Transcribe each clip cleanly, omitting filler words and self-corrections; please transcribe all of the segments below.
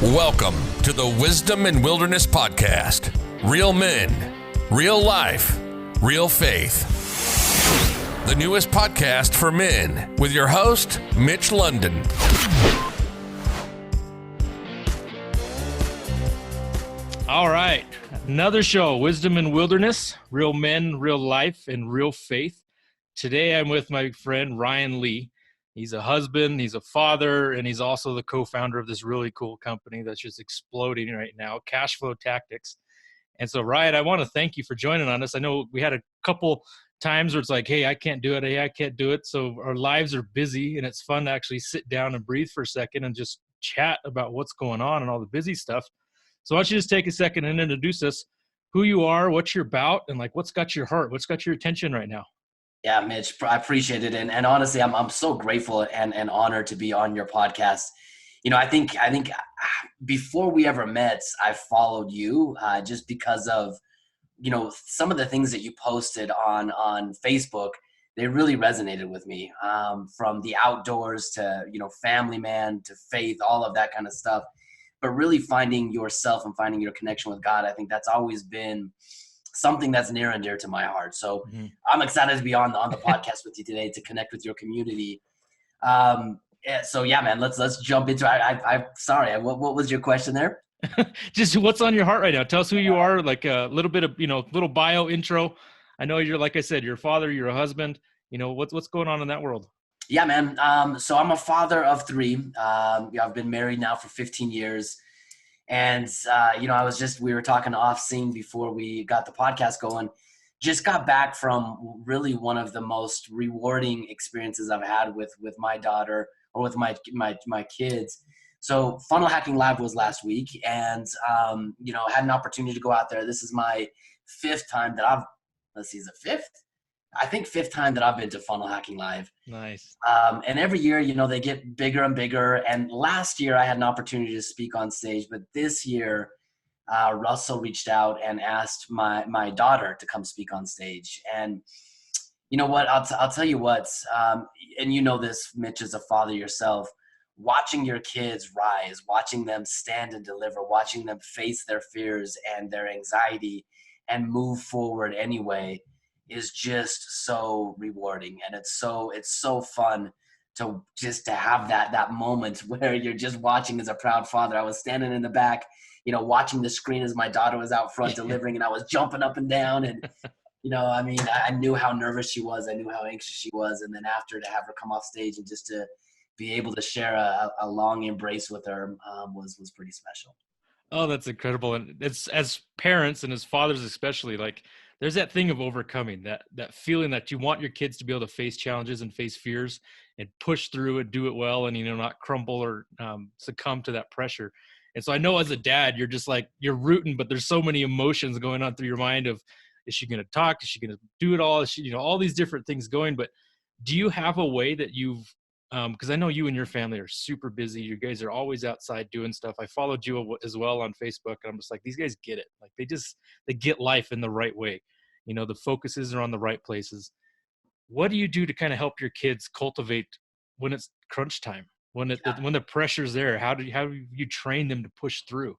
Welcome to the Wisdom and Wilderness Podcast. Real men, real life, real faith. The newest podcast for men with your host, Mitch London. All right, another show, Wisdom and Wilderness, real men, real life, and real faith. Today I'm with my friend Ryan Lee. He's a husband, he's a father, and he's also the co-founder of this really cool company that's just exploding right now, Cash Flow Tactics. And so, Ryan, I want to thank you for joining on us. I know we had a couple times where it's like, hey, I can't do it. Hey, I can't do it. So our lives are busy, and it's fun to actually sit down and breathe for a second and just chat about what's going on and all the busy stuff. So why don't you just take a second and introduce us, who you are, what you're about, and like what's got your heart, what's got your attention right now? Yeah, Mitch, I appreciate it. And honestly, I'm so grateful and honored to be on your podcast. You know, I think before we ever met, I followed you just because of, you know, some of the things that you posted on Facebook. They really resonated with me, from the outdoors to, you know, family man to faith, all of that kind of stuff. But really finding yourself and finding your connection with God, I think that's always been something that's near and dear to my heart. So I'm excited to be on the podcast with you today to connect with your community. So yeah, man, let's jump into it. I'm sorry. What was your question there? Just what's on your heart right now? Tell us who you are, like a little bit of, you know, little bio intro. I know you're, like I said, you're a father, you're a husband, you know, what's going on in that world? Yeah, man. So I'm a father of three. I've been married now for 15 years. And, you know, we were talking off scene before we got the podcast going, just got back from really one of the most rewarding experiences I've had with my daughter or with my kids. So Funnel Hacking Live was last week, and, you know, had an opportunity to go out there. This is my fifth time that is it fifth? I think fifth time that I've been to Funnel Hacking Live. Nice. And every year, you know, they get bigger and bigger. And last year I had an opportunity to speak on stage, but this year, Russell reached out and asked my daughter to come speak on stage. And you know what, I'll tell you what, and you know this, Mitch, as a father yourself, watching your kids rise, watching them stand and deliver, watching them face their fears and their anxiety and move forward anyway, is just so rewarding. And it's so fun to have that moment where you're just watching as a proud father. I was standing in the back, you know, watching the screen as my daughter was out front delivering, and I was jumping up and down. And, you know, I mean, I knew how nervous she was. I knew how anxious she was. And then after, to have her come off stage and just to be able to share a long embrace with her was pretty special. Oh, that's incredible. And it's, as parents and as fathers especially, like, there's that thing of overcoming that feeling that you want your kids to be able to face challenges and face fears and push through it, do it well, and, you know, not crumble or succumb to that pressure. And so I know as a dad, you're just like, you're rooting, but there's so many emotions going on through your mind of, is she going to talk? Is she going to do it all? Is she, you know, all these different things going. But do you have a way that you've, because I know you and your family are super busy. You guys are always outside doing stuff. I followed you as well on Facebook, and I'm just like, these guys get it. Like they get life in the right way. You know, the focuses are on the right places. What do you do to kind of help your kids cultivate when it's crunch time, when the pressure's there? How do you train them to push through?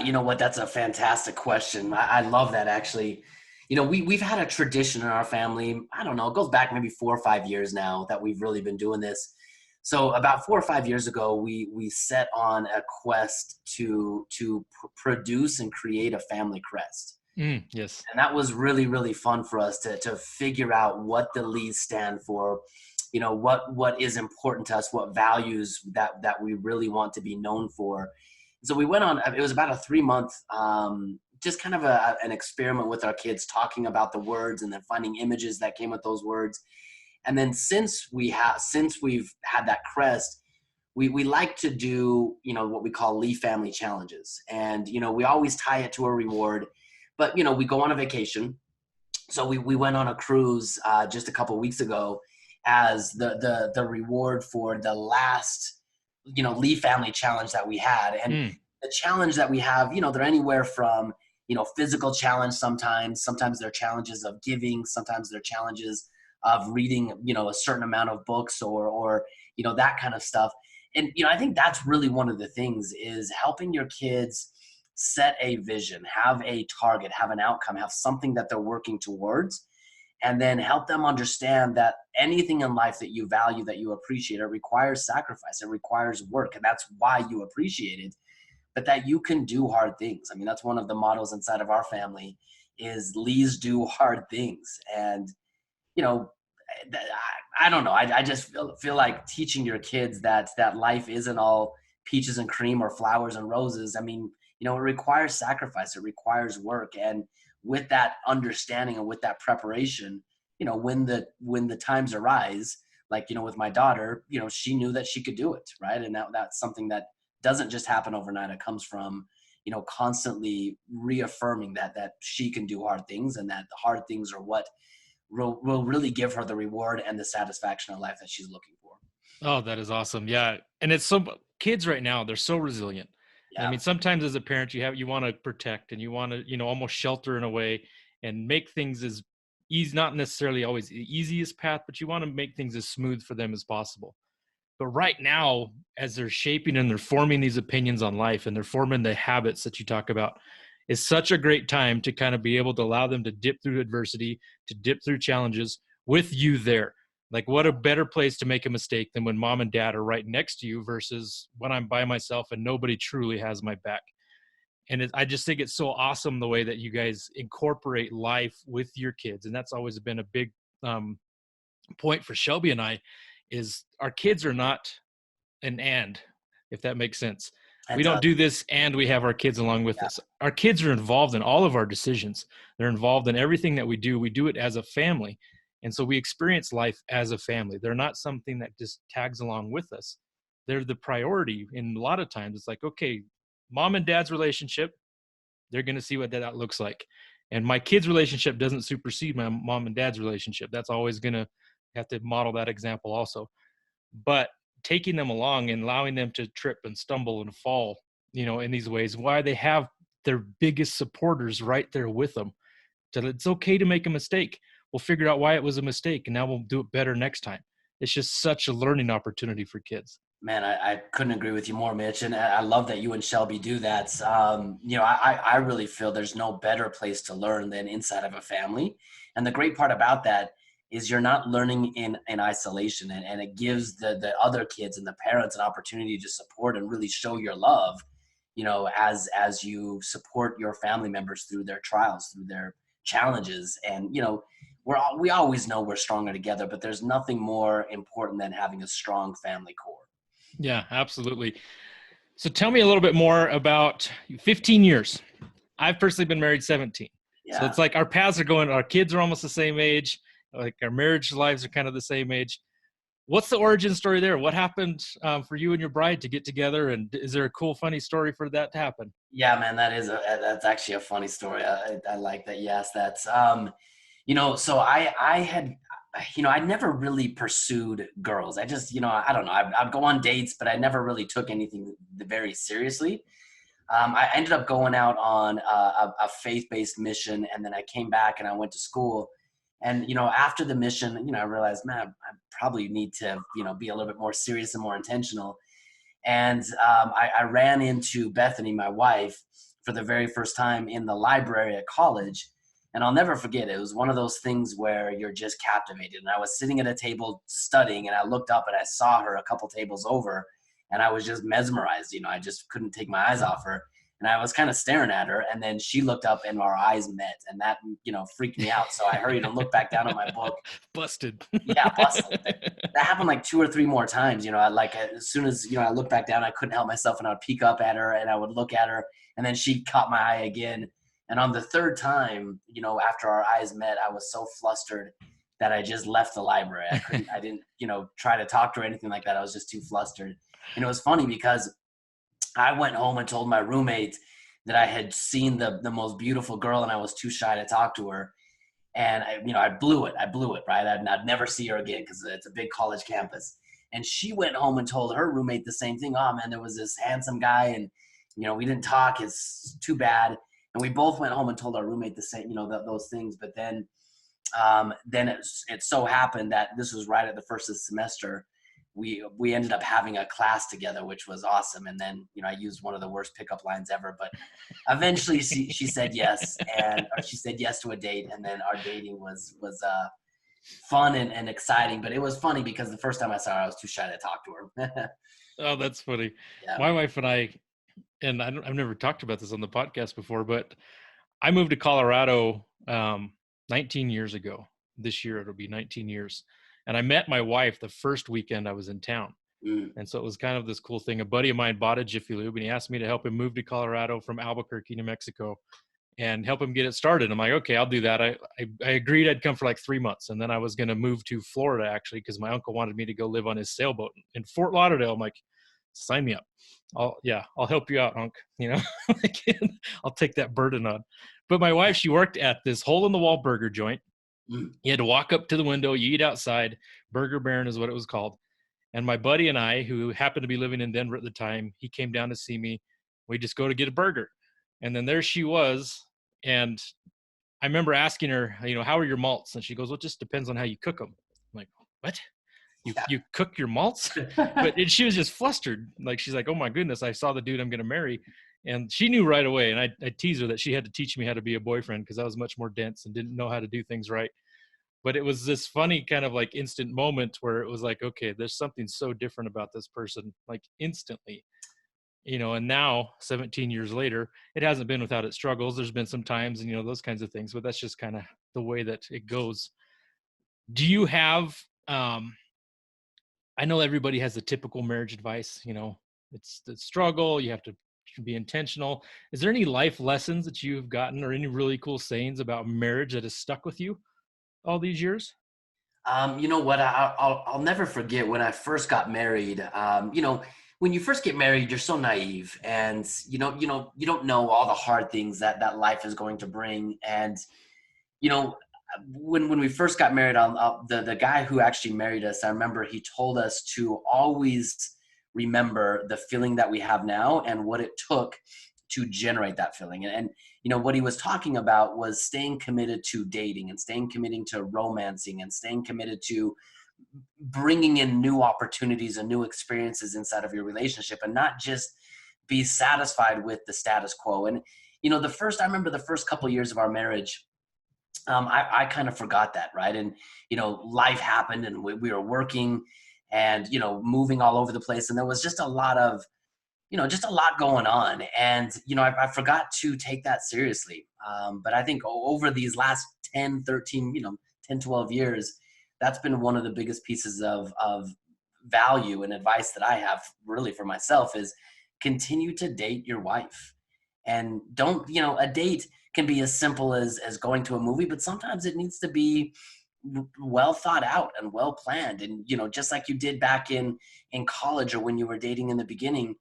You know what? That's a fantastic question. I love that, actually. You know, we've had a tradition in our family. I don't know, it goes back maybe 4 or 5 years now that we've really been doing this. So about 4 or 5 years ago, we set on a quest to produce and create a family crest. Yes. And that was really, really fun for us to figure out what the Lees stand for, you know, what is important to us, what values that we really want to be known for. So we went on, it was about a 3-month, just kind of an experiment with our kids, talking about the words and then finding images that came with those words. And then since we've had that crest, we like to do, you know, what we call Lee family challenges. And, you know, we always tie it to a reward, but, you know, we go on a vacation. So we went on a cruise just a couple of weeks ago as the reward for the last, you know, Lee family challenge that we had. And the challenge that we have, you know, they're anywhere from, you know, physical challenge sometimes they're challenges of giving, sometimes they're challenges of reading, you know, a certain amount of books or, you know, that kind of stuff. and, I think that's really one of the things is helping your kids set a vision, have a target, have an outcome, have something that they're working towards, and then help them understand that anything in life that you value, that you appreciate, it requires sacrifice, it requires work, and that's why you appreciate it, but that you can do hard things. I mean, that's one of the mottos inside of our family is Lee's do hard things. And, you know, I don't know. I just feel like teaching your kids that life isn't all peaches and cream or flowers and roses. I mean, it requires sacrifice. It requires work. And with that understanding and with that preparation, when the times arise, like, with my daughter, she knew that she could do it. Right. And that's something that doesn't just happen overnight. It comes from, constantly reaffirming that she can do hard things, and that the hard things are what will really give her the reward and the satisfaction in life that she's looking for. Oh, that is awesome. Yeah. And it's kids right now, they're so resilient. Yeah. I mean, sometimes as a parent, you want to protect and you want to, almost shelter in a way and make things as easy, not necessarily always the easiest path, but you want to make things as smooth for them as possible. But right now, as they're shaping and they're forming these opinions on life and they're forming the habits that you talk about, is such a great time to kind of be able to allow them to dip through adversity, to dip through challenges with you there. Like, what a better place to make a mistake than when mom and dad are right next to you versus when I'm by myself and nobody truly has my back. And I just think it's so awesome the way that you guys incorporate life with your kids. And that's always been a big point for Shelby and I, is our kids are not an and, if that makes sense. We don't do this and we have our kids along with us. Our kids are involved in all of our decisions. They're involved in everything that we do. We do it as a family. And so we experience life as a family. They're not something that just tags along with us. They're the priority. And a lot of times it's like, okay, mom and dad's relationship, they're going to see what that looks like. And my kids' relationship doesn't supersede my mom and dad's relationship. That's always going to have to model that example also. But taking them along and allowing them to trip and stumble and fall, in these ways, why they have their biggest supporters right there with them. So it's okay to make a mistake. We'll figure out why it was a mistake, and now we'll do it better next time. It's just such a learning opportunity for kids. Man, I couldn't agree with you more, Mitch. And I love that you and Shelby do that. I really feel there's no better place to learn than inside of a family. And the great part about that is you're not learning in isolation, and it gives the other kids and the parents an opportunity to support and really show your love, as you support your family members through their trials, through their challenges. And, we always know we're stronger together, but there's nothing more important than having a strong family core. Yeah, absolutely. So tell me a little bit more about 15 years. I've personally been married 17. Yeah. So it's like our paths are going, our kids are almost the same age. Like our marriage lives are kind of the same age. What's the origin story there? What happened for you and your bride to get together? And is there a cool, funny story for that to happen? Yeah, man, that's actually a funny story. I like that. Yes, that's, so I had, I never really pursued girls. I just, I don't know. I'd go on dates, but I never really took anything very seriously. I ended up going out on a faith-based mission, and then I came back and I went to school. And, after the mission, I realized, man, I probably need to, be a little bit more serious and more intentional. And I ran into Bethany, my wife, for the very first time in the library at college. And I'll never forget it. It was one of those things where you're just captivated. And I was sitting at a table studying, and I looked up and I saw her a couple tables over, and I was just mesmerized. I just couldn't take my eyes off her. And I was kind of staring at her, and then she looked up and our eyes met, and that, freaked me out. So I hurried and looked back down at my book. Busted. Yeah, busted. That happened like 2 or 3 more times. As soon as, I looked back down, I couldn't help myself, and I would peek up at her and I would look at her, and then she caught my eye again. And on the third time, after our eyes met, I was so flustered that I just left the library. I didn't, try to talk to her or anything like that. I was just too flustered. And it was funny because I went home and told my roommate that I had seen the most beautiful girl, and I was too shy to talk to her. And I blew it, right? I'd never see her again because it's a big college campus. And she went home and told her roommate the same thing. Oh man, there was this handsome guy, and, we didn't talk. It's too bad. And we both went home and told our roommate the same, those things. But then it so happened that this was right at the first of the semester we ended up having a class together, which was awesome. And then, I used one of the worst pickup lines ever, but eventually she said yes, or she said yes to a date. And then our dating was fun and exciting, but it was funny because the first time I saw her, I was too shy to talk to her. Oh, that's funny. Yeah. My wife and I've never talked about this on the podcast before, but I moved to Colorado 19 years ago. This year it'll be 19 years. And I met my wife the first weekend I was in town. And so it was kind of this cool thing. A buddy of mine bought a Jiffy Lube, and he asked me to help him move to Colorado from Albuquerque, New Mexico, and help him get it started. I'm like, okay, I'll do that. I agreed I'd come for like 3 months, and then I was going to move to Florida, actually, because my uncle wanted me to go live on his sailboat in Fort Lauderdale. I'm like, sign me up. I'll help you out, Unc. I'll take that burden on. But my wife, she worked at this hole-in-the-wall burger joint. You had to walk up to the window, you eat outside. Burger Baron is what it was called. And my buddy and I, who happened to be living in Denver at the time, he came down to see me. We just go to get a burger. And then there she was. And I remember asking her, how are your malts? And she goes, well, it just depends on how you cook them. I'm like, what? You cook your malts? And she was just flustered. Like, she's like, oh my goodness, I saw the dude I'm going to marry. And she knew right away. And I teased her that she had to teach me how to be a boyfriend because I was much more dense and didn't know how to do things right. But it was this funny kind of like instant moment where it was like, okay, there's something so different about this person, like instantly, and now 17 years later, it hasn't been without its struggles. There's been some times and, those kinds of things, but that's just kind of the way that it goes. Do you have, I know everybody has the typical marriage advice, it's the struggle. You have to be intentional. Is there any life lessons that you've gotten or any really cool sayings about marriage that has stuck with you all these years? You know what? I'll never forget when I first got married. When you first get married, you're so naive, and you don't know all the hard things that life is going to bring. And when we first got married, the guy who actually married us, I remember he told us to always remember the feeling that we have now and what it took to generate that feeling. And what he was talking about was staying committed to dating and staying committed to romancing and staying committed to bringing in new opportunities and new experiences inside of your relationship, and not just be satisfied with the status quo. And I remember the first couple of years of our marriage, I kind of forgot that, right? And life happened, and we were working and moving all over the place, and there was just a lot going on. And, I forgot to take that seriously. But I think over these last 10, 13, 10, 12 years, that's been one of the biggest pieces of value and advice that I have really for myself is continue to date your wife. And don't, a date can be as simple as going to a movie, but sometimes it needs to be well thought out and well planned. And, just like you did back in college or when you were dating in the beginning,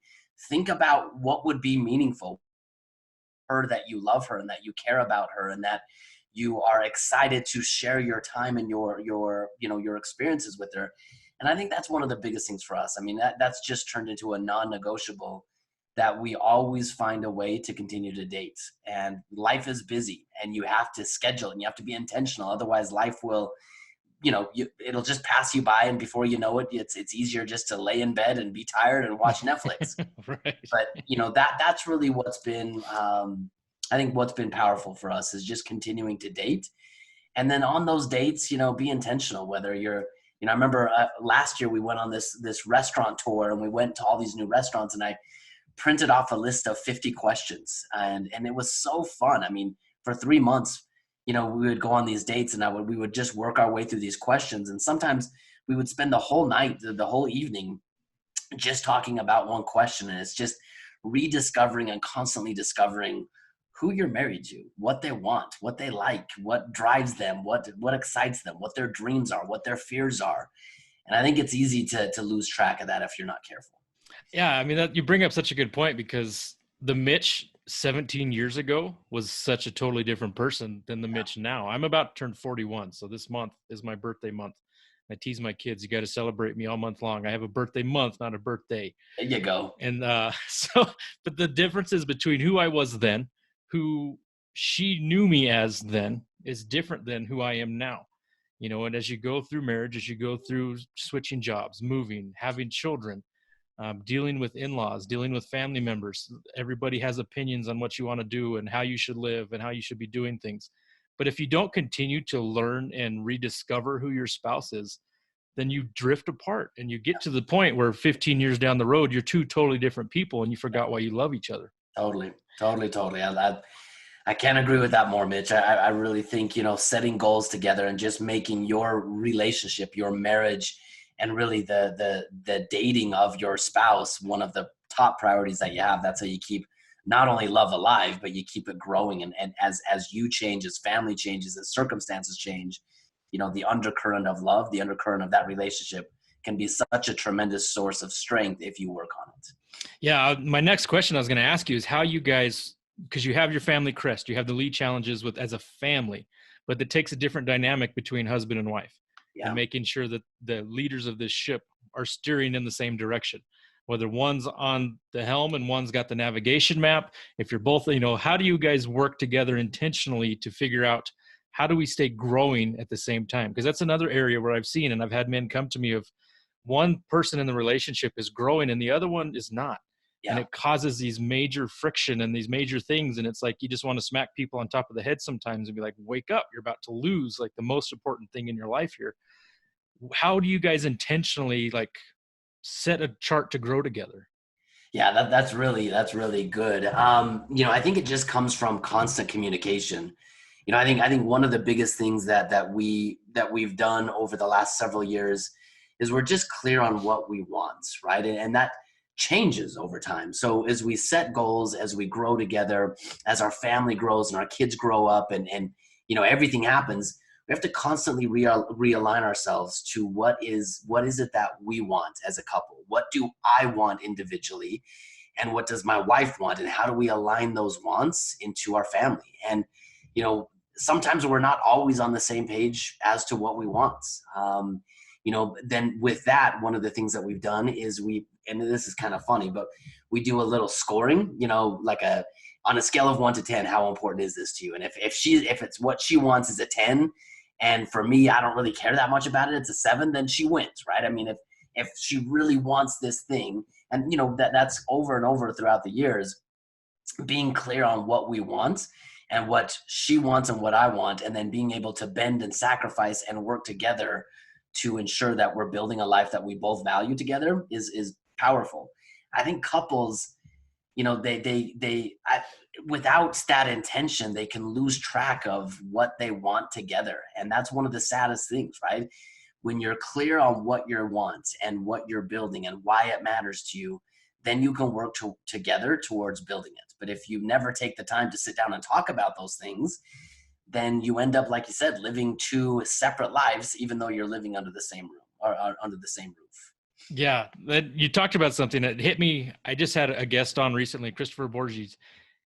think about what would be meaningful. Her that you love her and that you care about her and that you are excited to share your time and your experiences with her. And I think that's one of the biggest things for us. I mean, that's just turned into a non-negotiable that we always find a way to continue to date. And life is busy and you have to schedule and you have to be intentional. Otherwise life will, it'll just pass you by. And before you know it, it's easier just to lay in bed and be tired and watch Netflix. Right. But that's really what's been, I think what's been powerful for us is just continuing to date. And then on those dates, be intentional, whether you're, I remember last year we went on this restaurant tour and we went to all these new restaurants and I printed off a list of 50 questions and it was so fun. I mean, for 3 months, we would go on these dates and we would just work our way through these questions. And sometimes we would spend the whole night, the whole evening just talking about one question. And it's just rediscovering and constantly discovering who you're married to, what they want, what they like, what drives them, what excites them, what their dreams are, what their fears are. And I think it's easy to lose track of that if you're not careful. Yeah. I mean, you bring up such a good point because the Mitch 17 years ago was such a totally different person than the Mitch now. I'm about to turn 41. So this month is my birthday month. I tease my kids, you got to celebrate me all month long. I have a birthday month, not a birthday. There you go. And but the differences between who I was then, who she knew me as then, is different than who I am now. And as you go through marriage, as you go through switching jobs, moving, having children, dealing with in-laws, dealing with family members, everybody has opinions on what you want to do and how you should live and how you should be doing things. But if you don't continue to learn and rediscover who your spouse is, then you drift apart and you get to the point where 15 years down the road, you're two totally different people and you forgot why you love each other. Totally. I can't agree with that more, Mitch. I really think, setting goals together and just making your relationship, your marriage, and really the dating of your spouse one of the top priorities that you have. That's how you keep not only love alive, but you keep it growing. And as you change, as family changes, as circumstances change, the undercurrent of love, the undercurrent of that relationship can be such a tremendous source of strength if you work on it. Yeah. My next question I was going to ask you is how you guys, because you have your family crest, you have the lead challenges with as a family, but it takes a different dynamic between husband and wife, and making sure that the leaders of this ship are steering in the same direction, whether one's on the helm and one's got the navigation map. If you're both, how do you guys work together intentionally to figure out how do we stay growing at the same time? Because that's another area where I've seen, and I've had men come to me of one person in the relationship is growing and the other one is not. And it causes these major friction and these major things. And it's like, you just want to smack people on top of the head sometimes and be like, wake up, you're about to lose like the most important thing in your life here. How do you guys intentionally set a chart to grow together? Yeah, that's really good. I think it just comes from constant communication. I think one of the biggest things that we've done over the last several years is we're just clear on what we want, right? And that changes over time. So as we set goals, as we grow together, as our family grows and our kids grow up and everything happens, we have to constantly realign ourselves to what is it that we want as a couple? What do I want individually? And what does my wife want? And how do we align those wants into our family? And, sometimes we're not always on the same page as to what we want. Then with that, one of the things that we've done is and this is kind of funny, but we do a little scoring, on a scale of 1 to 10, how important is this to you? And if it's what she wants is a 10, and for me, I don't really care that much about it, it's a 7, then she wins, right? I mean, if she really wants this thing, and that's over and over throughout the years, being clear on what we want and what she wants and what I want, and then being able to bend and sacrifice and work together to ensure that we're building a life that we both value together is powerful. I think couples, without that intention, they can lose track of what they want together. And that's one of the saddest things, right? When you're clear on what you want and what you're building and why it matters to you, then you can work together towards building it. But if you never take the time to sit down and talk about those things, then you end up, like you said, living two separate lives, even though you're living under the same room or under the same roof. Yeah, you talked about something that hit me. I just had a guest on recently, Christopher Borges,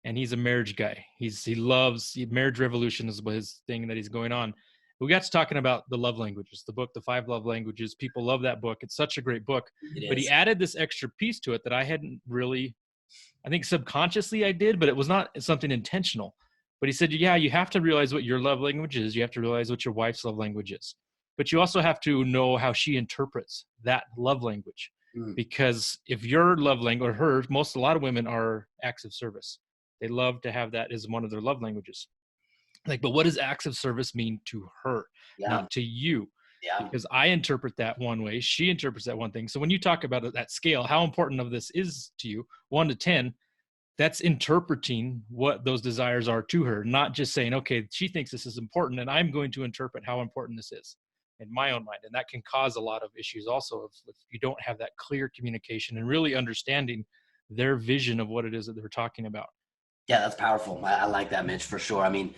and he's a marriage guy. He loves Marriage Revolution is his thing that he's going on. We got to talking about the love languages, the book, The 5 Love Languages. People love that book. It's such a great book. But he added this extra piece to it that I hadn't really, I think subconsciously I did, but it was not something intentional. But he said, yeah, you have to realize what your love language is. You have to realize what your wife's love language is. But you also have to know how she interprets that love language. Because if your love language, or hers, a lot of women are acts of service. They love to have that as one of their love languages. But what does acts of service mean to her, not to you? Yeah. Because I interpret that one way, she interprets that one thing. So when you talk about that scale, how important of this is to you, 1 to 10, that's interpreting what those desires are to her, not just saying, okay, she thinks this is important and I'm going to interpret how important this is in my own mind. And that can cause a lot of issues also if you don't have that clear communication and really understanding their vision of what it is that they're talking about. Yeah, that's powerful. I like that, Mitch, for sure. I mean,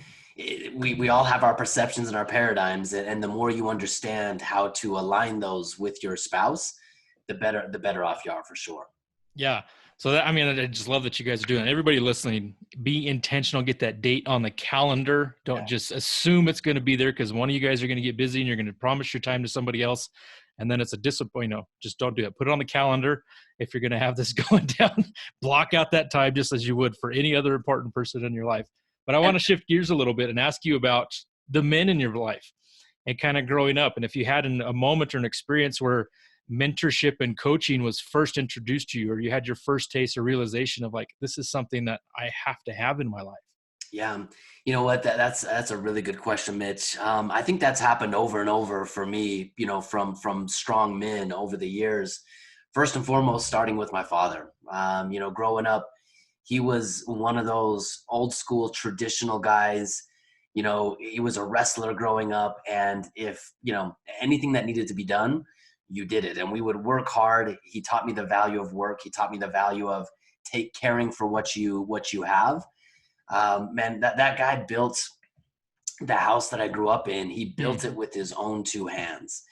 we all have our perceptions and our paradigms, and the more you understand how to align those with your spouse, the better off you are, for sure. Yeah. So I just love that you guys are doing it. Everybody listening, be intentional, get that date on the calendar. Don't just assume it's going to be there, because one of you guys are going to get busy and you're going to promise your time to somebody else. And then it's a disappointment. Just don't do it. Put it on the calendar. If you're going to have this going down, block out that time just as you would for any other important person in your life. But I want to shift gears a little bit and ask you about the men in your life. and kind of growing up. And if you had a moment or an experience where mentorship and coaching was first introduced to you, or you had your first taste or realization of like, this is something that I have to have in my life. Yeah. You know what? That's a really good question, Mitch. I think that's happened over and over for me, from strong men over the years. First and foremost, starting with my father. Growing up, he was one of those old school traditional guys. He was a wrestler growing up, and if, anything that needed to be done, you did it. And we would work hard. He taught me the value of work. He taught me the value of caring for what you have. Man, that guy built the house that I grew up in. He built it with his own two hands.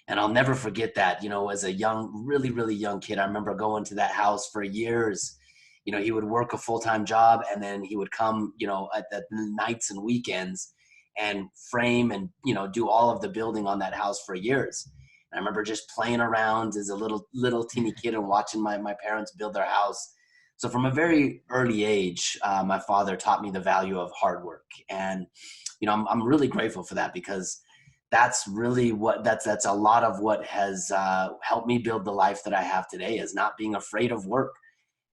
And I'll never forget that, as a really, really young kid. I remember going to that house for years. He would work a full-time job, and then he would come, at the nights and weekends and frame and, do all of the building on that house for years. And I remember just playing around as a little teeny kid and watching my parents build their house. So from a very early age, my father taught me the value of hard work. And, I'm really grateful for that, because that's really that's a lot of what has helped me build the life that I have today, is not being afraid of work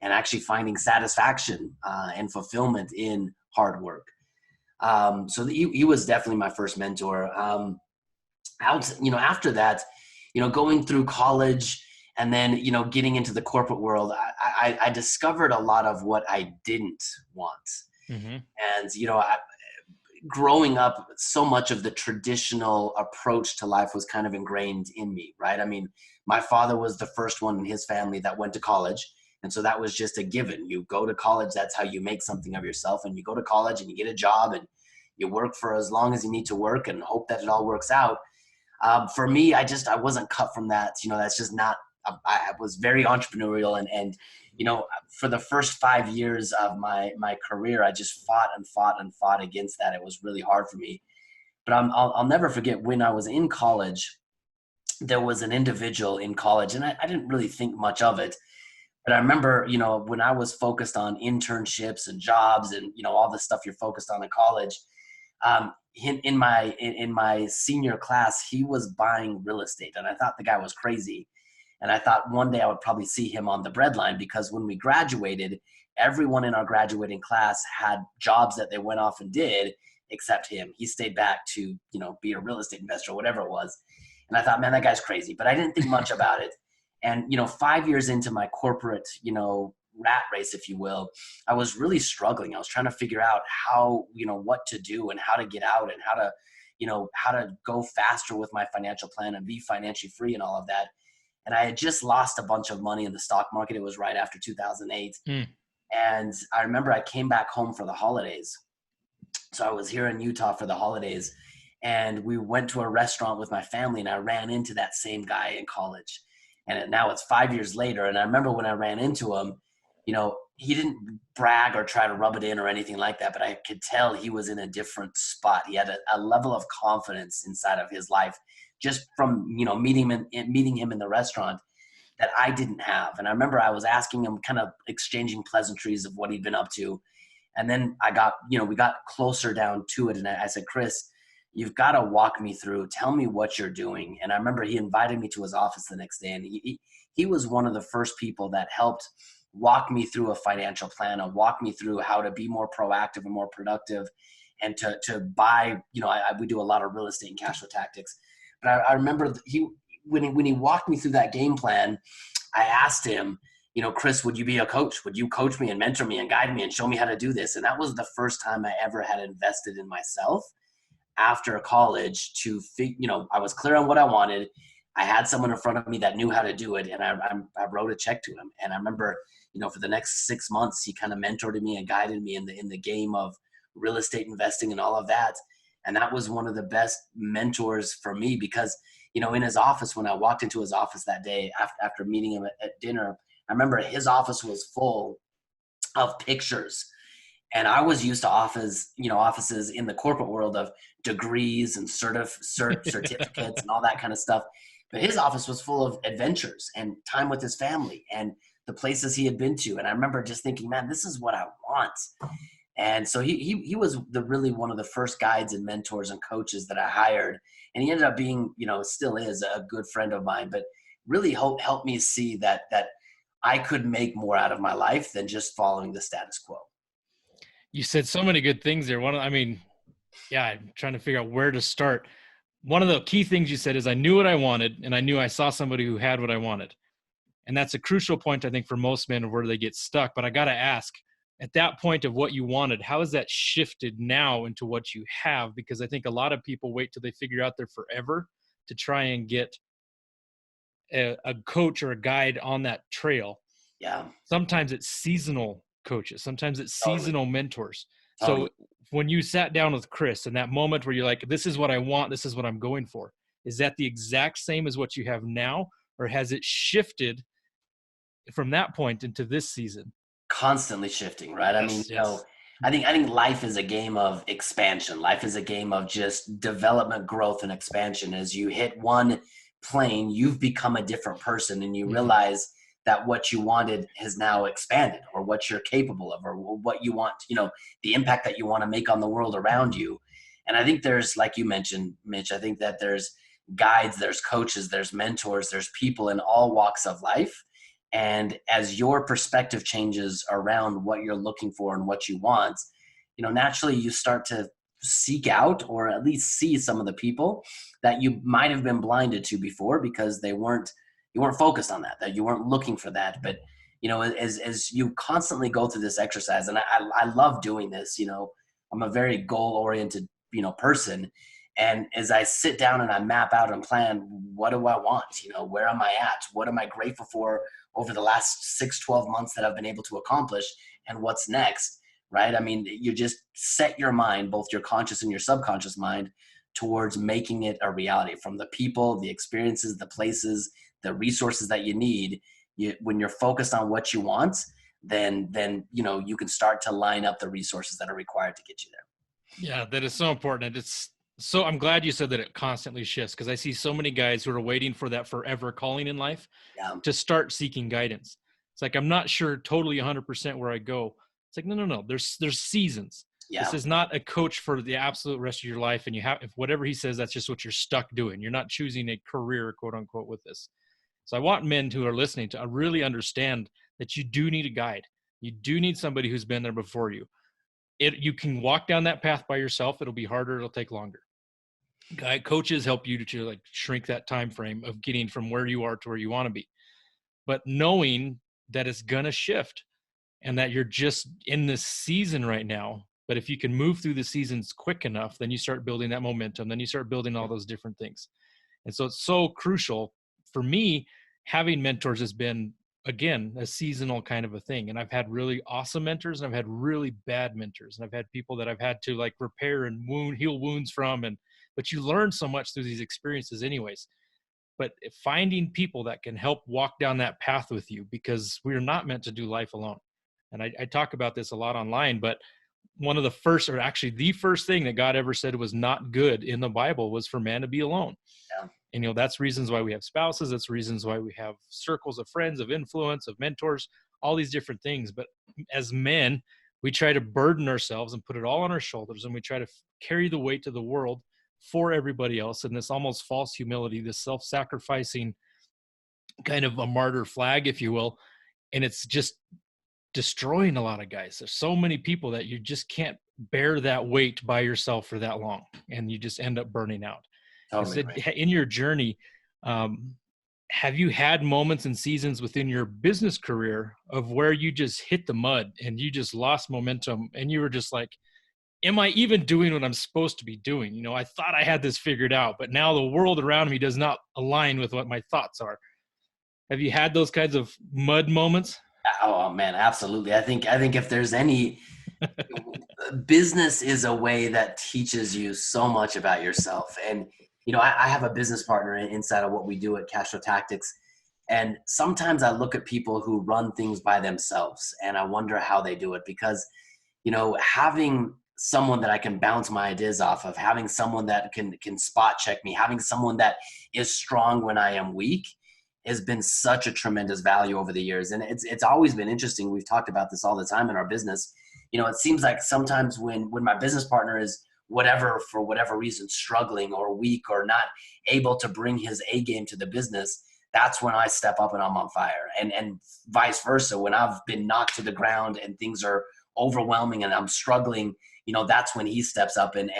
and actually finding satisfaction and fulfillment in hard work. So he was definitely my first mentor. After that, going through college, and then, getting into the corporate world, I discovered a lot of what I didn't want. Mm-hmm. And, growing up, so much of the traditional approach to life was kind of ingrained in me, right? I mean, my father was the first one in his family that went to college. And so that was just a given. You go to college, that's how you make something of yourself. And you go to college and you get a job and you work for as long as you need to work and hope that it all works out. For me, I wasn't cut from that. That's just not, I was very entrepreneurial, and for the first 5 years of my career, I just fought against that. It was really hard for me. But I'll never forget, when I was in college, there was an individual in college, and I didn't really think much of it. But I remember, when I was focused on internships and jobs and, all the stuff you're focused on in college, in my senior class, he was buying real estate, and I thought the guy was crazy. And I thought one day I would probably see him on the breadline, because when we graduated, everyone in our graduating class had jobs that they went off and did, except him. He stayed back to, be a real estate investor or whatever it was. And I thought, man, that guy's crazy. But I didn't think much about it. And, 5 years into my corporate, rat race, if you will, I was really struggling. I was trying to figure out how, what to do and how to get out and how to go faster with my financial plan and be financially free and all of that. And I had just lost a bunch of money in the stock market. It was right after 2008. And I remember I came back home for the holidays. So I was here in Utah for the holidays, and we went to a restaurant with my family, and I ran into that same guy in college. And now it's 5 years later. And I remember when I ran into him, he didn't brag or try to rub it in or anything like that, but I could tell he was in a different spot. He had a level of confidence inside of his life, just from, meeting him in the restaurant, that I didn't have. And I remember I was asking him, kind of exchanging pleasantries of what he'd been up to. And then we got closer down to it. And I said, Chris, you've got to walk me through, tell me what you're doing. And I remember he invited me to his office the next day. And he was one of the first people that helped walk me through a financial plan, and walk me through how to be more proactive and more productive, and to buy, we do a lot of real estate and cash flow tactics. But I remember when he walked me through that game plan, I asked him, Chris, would you be a coach? Would you coach me and mentor me and guide me and show me how to do this? And that was the first time I ever had invested in myself after college. I was clear on what I wanted. I had someone in front of me that knew how to do it, and I wrote a check to him. And I remember, for the next 6 months, he kind of mentored me and guided me in the game of real estate investing and all of that. And that was one of the best mentors for me, because, in his office, when I walked into his office that day after meeting him at dinner, I remember his office was full of pictures. And I was used to offices in the corporate world of degrees and certificates and all that kind of stuff. But his office was full of adventures and time with his family and the places he had been to. And I remember just thinking, man, this is what I want. And so he was really one of the first guides and mentors and coaches that I hired. And he ended up being, still is a good friend of mine, but really helped me see that I could make more out of my life than just following the status quo. You said so many good things there. I'm trying to figure out where to start. One of the key things you said is I knew what I wanted, and I knew I saw somebody who had what I wanted. And that's a crucial point, I think, for most men of where they get stuck. But I got to ask, at that point of what you wanted, how has that shifted now into what you have? Because I think a lot of people wait till they figure out they're forever to try and get a coach or a guide on that trail. Yeah. Sometimes it's seasonal coaches. Sometimes it's seasonal mentors. Totally. So when you sat down with Chris and that moment where you're like, this is what I want, this is what I'm going for, is that the exact same as what you have now? Or has it shifted from that point into this season? Constantly shifting, right? Yes. I think life is a game of expansion. Life is a game of just development, growth, and expansion. As you hit one plane, you've become a different person, and you realize that what you wanted has now expanded, or what you're capable of, or what you want, the impact that you want to make on the world around you. And I think there's, like you mentioned, Mitch, I think that there's guides, there's coaches, there's mentors, there's people in all walks of life. And as your perspective changes around what you're looking for and what you want, naturally you start to seek out, or at least see some of the people that you might have been blinded to before because you weren't focused on that you weren't looking for that. But, as you constantly go through this exercise, and I love doing this, I'm a very goal oriented, person. And as I sit down and I map out and plan, what do I want? Where am I at? What am I grateful for over the last 6-12 months that I've been able to accomplish? And what's next, right? I mean, you just set your mind, both your conscious and your subconscious mind, towards making it a reality, from the people, the experiences, the places, the resources that you need. When you're focused on what you want, then you can start to line up the resources that are required to get you there. Yeah, that is so important. So I'm glad you said that it constantly shifts, because I see so many guys who are waiting for that forever calling in life to start seeking guidance. It's like, I'm not sure totally 100% where I go. It's like, no. There's seasons. Yeah. This is not a coach for the absolute rest of your life. And if whatever he says, that's just what you're stuck doing. You're not choosing a career, quote unquote, with this. So I want men who are listening to really understand that you do need a guide. You do need somebody who's been there before you. You can walk down that path by yourself. It'll be harder. It'll take longer. Coaches help you to like shrink that time frame of getting from where you are to where you want to be. But knowing that it's going to shift and that you're just in this season right now. But if you can move through the seasons quick enough, then you start building that momentum. Then you start building all those different things. And so it's so crucial for me. Having mentors has been, again, a seasonal kind of a thing. And I've had really awesome mentors, and I've had really bad mentors, and I've had people that I've had to like repair and heal wounds from. But you learn so much through these experiences anyways. But finding people that can help walk down that path with you, because we're not meant to do life alone. And I talk about this a lot online, but one of the first, or actually the first thing that God ever said was not good in the Bible was for man to be alone. Yeah. And, that's reasons why we have spouses. That's reasons why we have circles of friends, of influence, of mentors, all these different things. But as men, we try to burden ourselves and put it all on our shoulders, and we try to carry the weight of the world for everybody else. And this almost false humility, this self-sacrificing kind of a martyr flag, if you will. And it's just destroying a lot of guys. There's so many people that you just can't bear that weight by yourself for that long, and you just end up burning out. Totally right. In your journey, have you had moments and seasons within your business career of where you just hit the mud and you just lost momentum, and you were just like, am I even doing what I'm supposed to be doing? I thought I had this figured out, but now the world around me does not align with what my thoughts are. Have you had those kinds of mud moments? Oh man, absolutely. I think if there's any business is a way that teaches you so much about yourself. And, I have a business partner inside of what we do at Cashflow Tactics. And sometimes I look at people who run things by themselves, and I wonder how they do it, because, having someone that I can bounce my ideas off of, having someone that can spot check me, having someone that is strong when I am weak, has been such a tremendous value over the years. And it's always been interesting. We've talked about this all the time in our business. it seems like sometimes when my business partner is for whatever reason, struggling or weak or not able to bring his A game to the business, that's when I step up and I'm on fire. And vice versa, when I've been knocked to the ground and things are overwhelming and I'm struggling, that's when he steps up and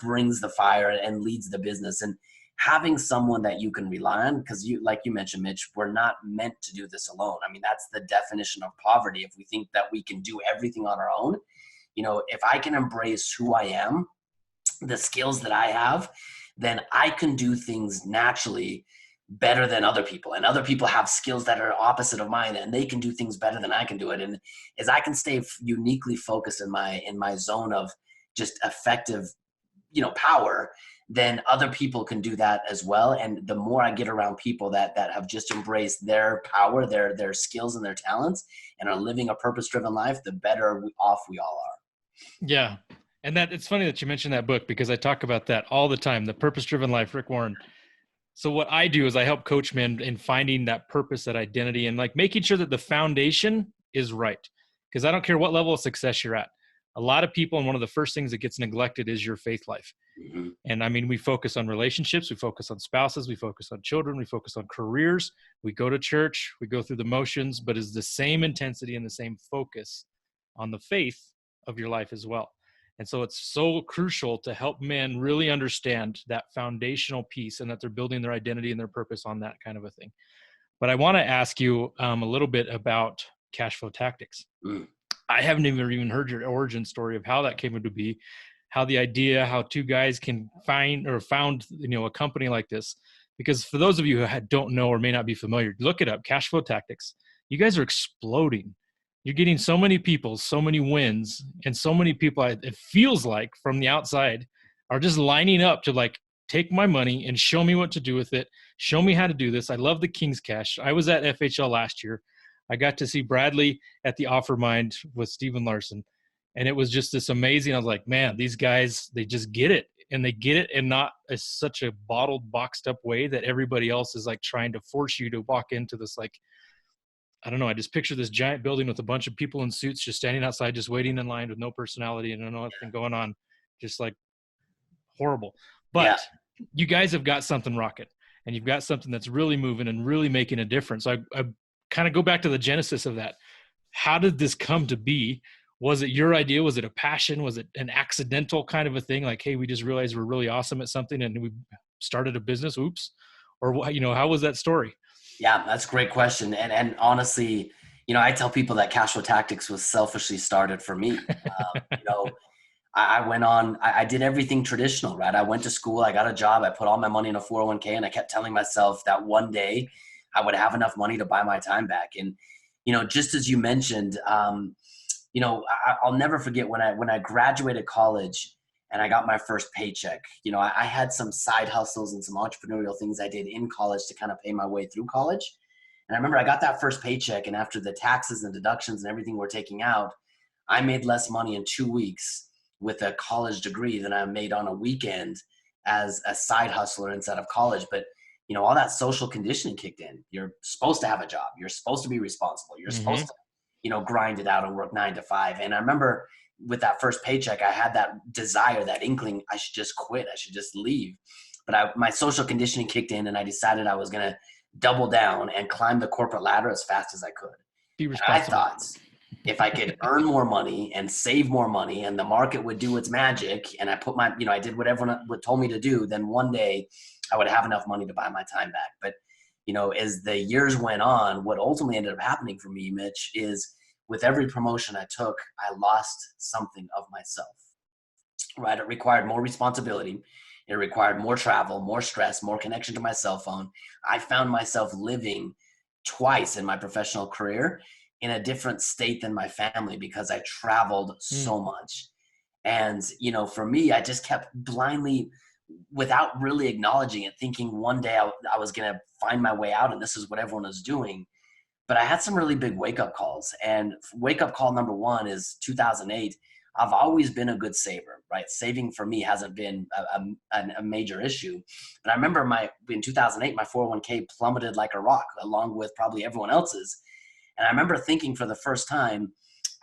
brings the fire and leads the business. And having someone that you can rely on, because like you mentioned, Mitch, we're not meant to do this alone. I mean, that's the definition of poverty. If we think that we can do everything on our own, if I can embrace who I am, the skills that I have, then I can do things naturally better than other people. And other people have skills that are opposite of mine, and they can do things better than I can do it. And as I can stay uniquely focused in my zone of just effective, power, then other people can do that as well. And the more I get around people that have just embraced their power, their skills and their talents, and are living a purpose-driven life, the better off we all are. Yeah. And that it's funny that you mentioned that book, because I talk about that all the time, The Purpose-Driven Life, Rick Warren. So what I do is I help coach men in finding that purpose, that identity, and like making sure that the foundation is right. Because I don't care what level of success you're at. A lot of people, and one of the first things that gets neglected is your faith life. Mm-hmm. And I mean, we focus on relationships, we focus on spouses, we focus on children, we focus on careers, we go to church, we go through the motions, but is the same intensity and the same focus on the faith of your life as well. And so it's so crucial to help men really understand that foundational piece, and that they're building their identity and their purpose on that kind of a thing. But I want to ask you a little bit about cash flow tactics. Mm. I haven't even heard your origin story of how that came into be, how the idea, how two guys can found a company like this. Because for those of you who don't know or may not be familiar, look it up, cash flow tactics. You guys are exploding. You're getting so many people, so many wins, and so many people, it feels like from the outside, are just lining up to like, take my money and show me what to do with it. Show me how to do this. I love the King's Cash. I was at FHL last year. I got to see Bradley at the Offermind with Stephen Larson. And it was just this amazing. I was like, man, these guys, they just get it. And they get it in not such a bottled, boxed up way that everybody else is like trying to force you to walk into this, like, I don't know. I just picture this giant building with a bunch of people in suits just standing outside, just waiting in line with no personality and nothing going on. Just like horrible. But you guys have got something rocket, and you've got something that's really moving and really making a difference. So I kind of go back to the genesis of that. How did this come to be? Was it your idea? Was it a passion? Was it an accidental kind of a thing? Like, hey, we just realized we're really awesome at something and we started a business. Oops. Or, how was that story? Yeah, that's a great question. And honestly, I tell people that cash flow tactics was selfishly started for me. I went on, I did everything traditional, right? I went to school, I got a job, I put all my money in a 401k, and I kept telling myself that one day I would have enough money to buy my time back. And, just as you mentioned, I'll never forget when I graduated college and I got my first paycheck. I had some side hustles and some entrepreneurial things I did in college to kind of pay my way through college. And I remember I got that first paycheck, and after the taxes and deductions and everything we're taking out, I made less money in 2 weeks with a college degree than I made on a weekend as a side hustler instead of college. But, all that social conditioning kicked in. You're supposed to have a job. You're supposed to be responsible. You're supposed to, grind it out and work 9 to 5. And I remember with that first paycheck, I had that desire, that inkling, I should just quit. I should just leave. But my social conditioning kicked in, and I decided I was going to double down and climb the corporate ladder as fast as I could. Be responsible. And I thought if I could earn more money and save more money and the market would do its magic, and I put I did what everyone told me to do, then one day I would have enough money to buy my time back. But, as the years went on, what ultimately ended up happening for me, Mitch, is with every promotion I took, I lost something of myself, right? It required more responsibility. It required more travel, more stress, more connection to my cell phone. I found myself living twice in my professional career in a different state than my family because I traveled so much. And, for me, I just kept blindly, without really acknowledging it, thinking one day I was going to find my way out and this is what everyone was doing. But I had some really big wake-up calls. And wake-up call number one is 2008. I've always been a good saver, right? Saving for me hasn't been a major issue. But I remember in 2008, my 401k plummeted like a rock, along with probably everyone else's. And I remember thinking for the first time,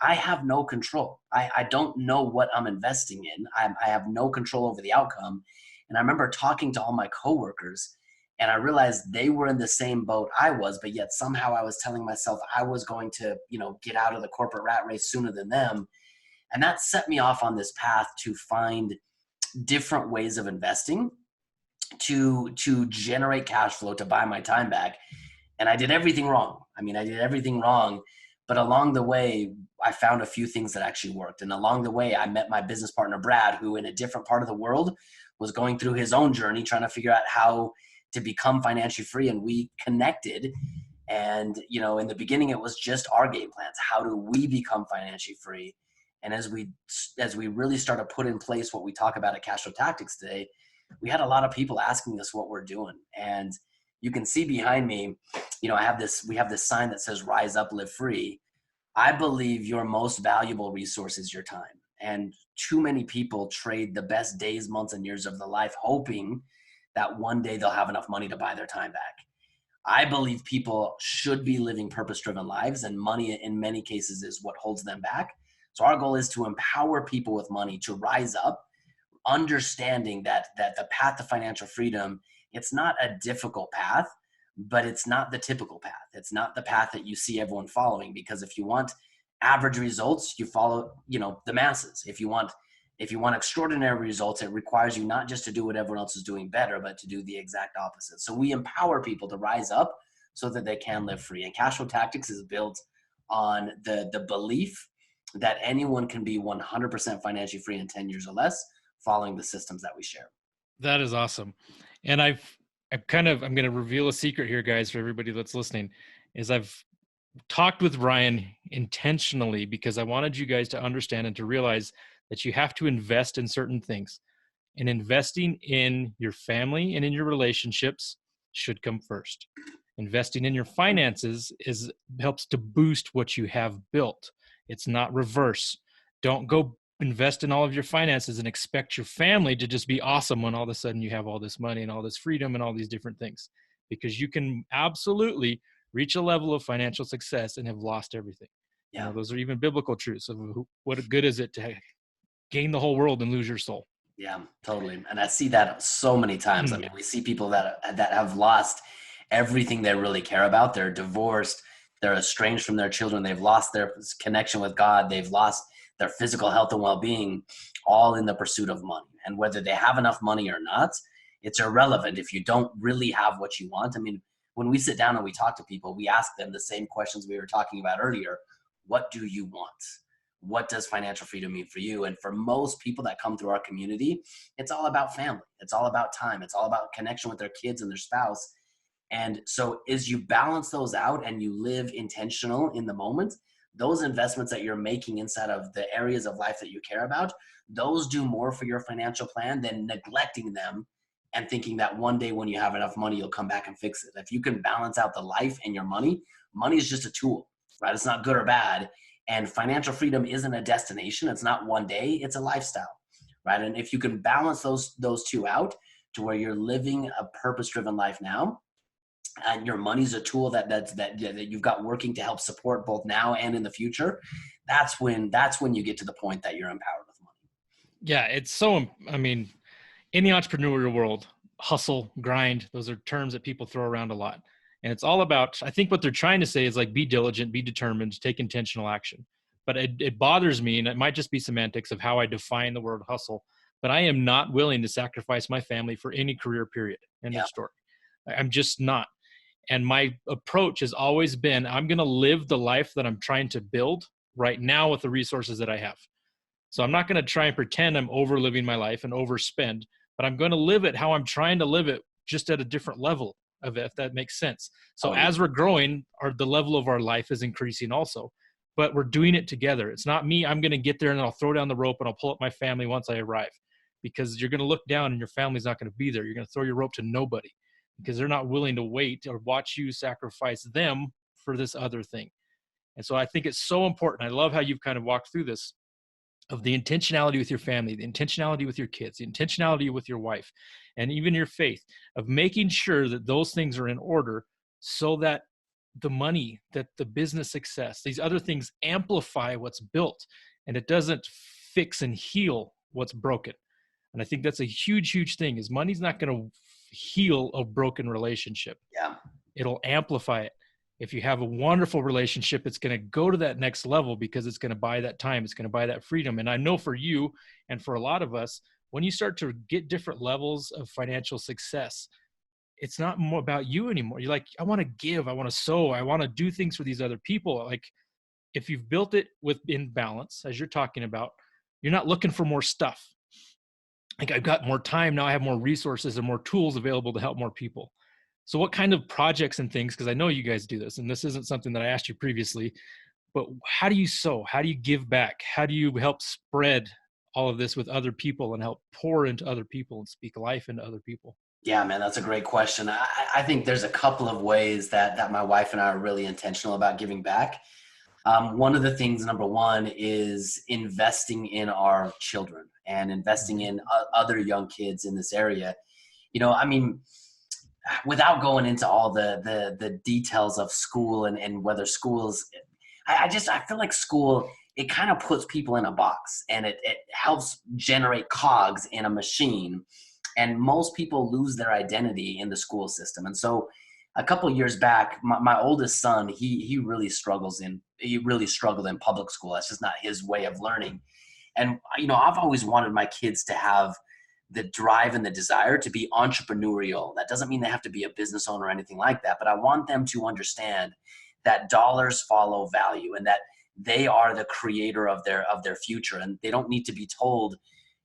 I have no control. I don't know what I'm investing in. I have no control over the outcome. And I remember talking to all my coworkers, and I realized they were in the same boat I was, but yet somehow I was telling myself I was going to, get out of the corporate rat race sooner than them. And that set me off on this path to find different ways of investing to generate cash flow to buy my time back. And I did everything wrong. I did everything wrong, but along the way, I found a few things that actually worked. And along the way, I met my business partner, Brad, who in a different part of the world was going through his own journey, trying to figure out how to become financially free. And we connected. And, in the beginning, it was just our game plans. How do we become financially free? And as we really start to put in place what we talk about at Cash Flow Tactics today, we had a lot of people asking us what we're doing. And you can see behind me, we have this sign that says "Rise Up, Live Free." I believe your most valuable resource is your time. And too many people trade the best days, months, and years of their life hoping that one day they'll have enough money to buy their time back. I believe people should be living purpose-driven lives, and money in many cases is what holds them back. So our goal is to empower people with money to rise up, understanding that the path to financial freedom, it's not a difficult path, but it's not the typical path. It's not the path that you see everyone following, because if you want average results, you follow, the masses. If you want extraordinary results, it requires you not just to do what everyone else is doing better, but to do the exact opposite. So we empower people to rise up so that they can live free. And Cash Flow Tactics is built on the belief that anyone can be 100% financially free in 10 years or less, following the systems that we share. That is awesome. And I'm going to reveal a secret here, guys, for everybody that's listening, is I've talked with Ryan intentionally because I wanted you guys to understand and to realize that you have to invest in certain things. And investing in your family and in your relationships should come first. Investing in your finances helps to boost what you have built. It's not reverse. Don't go invest in all of your finances and expect your family to just be awesome when all of a sudden you have all this money and all this freedom and all these different things, because you can absolutely reach a level of financial success and have lost everything. Yeah. Those are even biblical truths of what good is it to gain the whole world and lose your soul. Yeah, totally. And I see that so many times. We see people that have lost everything they really care about. They're divorced, they're estranged from their children, they've lost their connection with God, they've lost their physical health and well-being, all in the pursuit of money. And whether they have enough money or not, it's irrelevant if you don't really have what you want. When we sit down and we talk to people, we ask them the same questions we were talking about earlier. What do you want? What does financial freedom mean for you? And for most people that come through our community, it's all about family. It's all about time. It's all about connection with their kids and their spouse. And so as you balance those out and you live intentional in the moment, those investments that you're making inside of the areas of life that you care about, those do more for your financial plan than neglecting them and thinking that one day when you have enough money, you'll come back and fix it. If you can balance out the life and your money is just a tool, right? It's not good or bad. And financial freedom isn't a destination. It's not one day, it's a lifestyle, right? And if you can balance those two out to where you're living a purpose-driven life now, and your money's a tool that you've got working to help support both now and in the future, that's when you get to the point that you're empowered with money. Yeah, it's so, in the entrepreneurial world, hustle, grind, those are terms that people throw around a lot. And it's all about, I think what they're trying to say is like, be diligent, be determined, take intentional action. But it bothers me, and it might just be semantics of how I define the word hustle, but I am not willing to sacrifice my family for any career period. End of story. I'm just not. And my approach has always been, I'm going to live the life that I'm trying to build right now with the resources that I have. So I'm not going to try and pretend I'm over living my life and overspend, but I'm going to live it how I'm trying to live it, just at a different level of it, if that makes sense. So as we're growing, the level of our life is increasing also, but we're doing it together. It's not me, I'm going to get there and I'll throw down the rope and I'll pull up my family once I arrive, because you're going to look down and your family's not going to be there. You're going to throw your rope to nobody because they're not willing to wait or watch you sacrifice them for this other thing. And so I think it's so important. I love how you've kind of walked through this, of the intentionality with your family, the intentionality with your kids, the intentionality with your wife, and even your faith, of making sure that those things are in order so that the money, that the business success, these other things amplify what's built, and it doesn't fix and heal what's broken. And I think that's a huge, huge thing, is money's not going to heal a broken relationship. Yeah. It'll amplify it. If you have a wonderful relationship, it's going to go to that next level because it's going to buy that time. It's going to buy that freedom. And I know for you and for a lot of us, when you start to get different levels of financial success, it's not more about you anymore. You're like, I want to give, I want to sow, I want to do things for these other people. Like, if you've built it in balance, as you're talking about, you're not looking for more stuff. Like, I've got more time now, I have more resources and more tools available to help more people. So what kind of projects and things, because I know you guys do this, and this isn't something that I asked you previously, but how do you sow? How do you give back? How do you help spread all of this with other people and help pour into other people and speak life into other people? Yeah, man, that's a great question. I think there's a couple of ways that my wife and I are really intentional about giving back. One of the things, number one, is investing in our children and investing in other young kids in this area. I mean, without going into all the details of school and whether schools, I feel like school, it kind of puts people in a box, and it helps generate cogs in a machine. And most people lose their identity in the school system. And so a couple of years back, my oldest son, he really struggled in public school. That's just not his way of learning. And, I've always wanted my kids to have the drive and the desire to be entrepreneurial. That doesn't mean they have to be a business owner or anything like that, but I want them to understand that dollars follow value, and that they are the creator of their future. And they don't need to be told,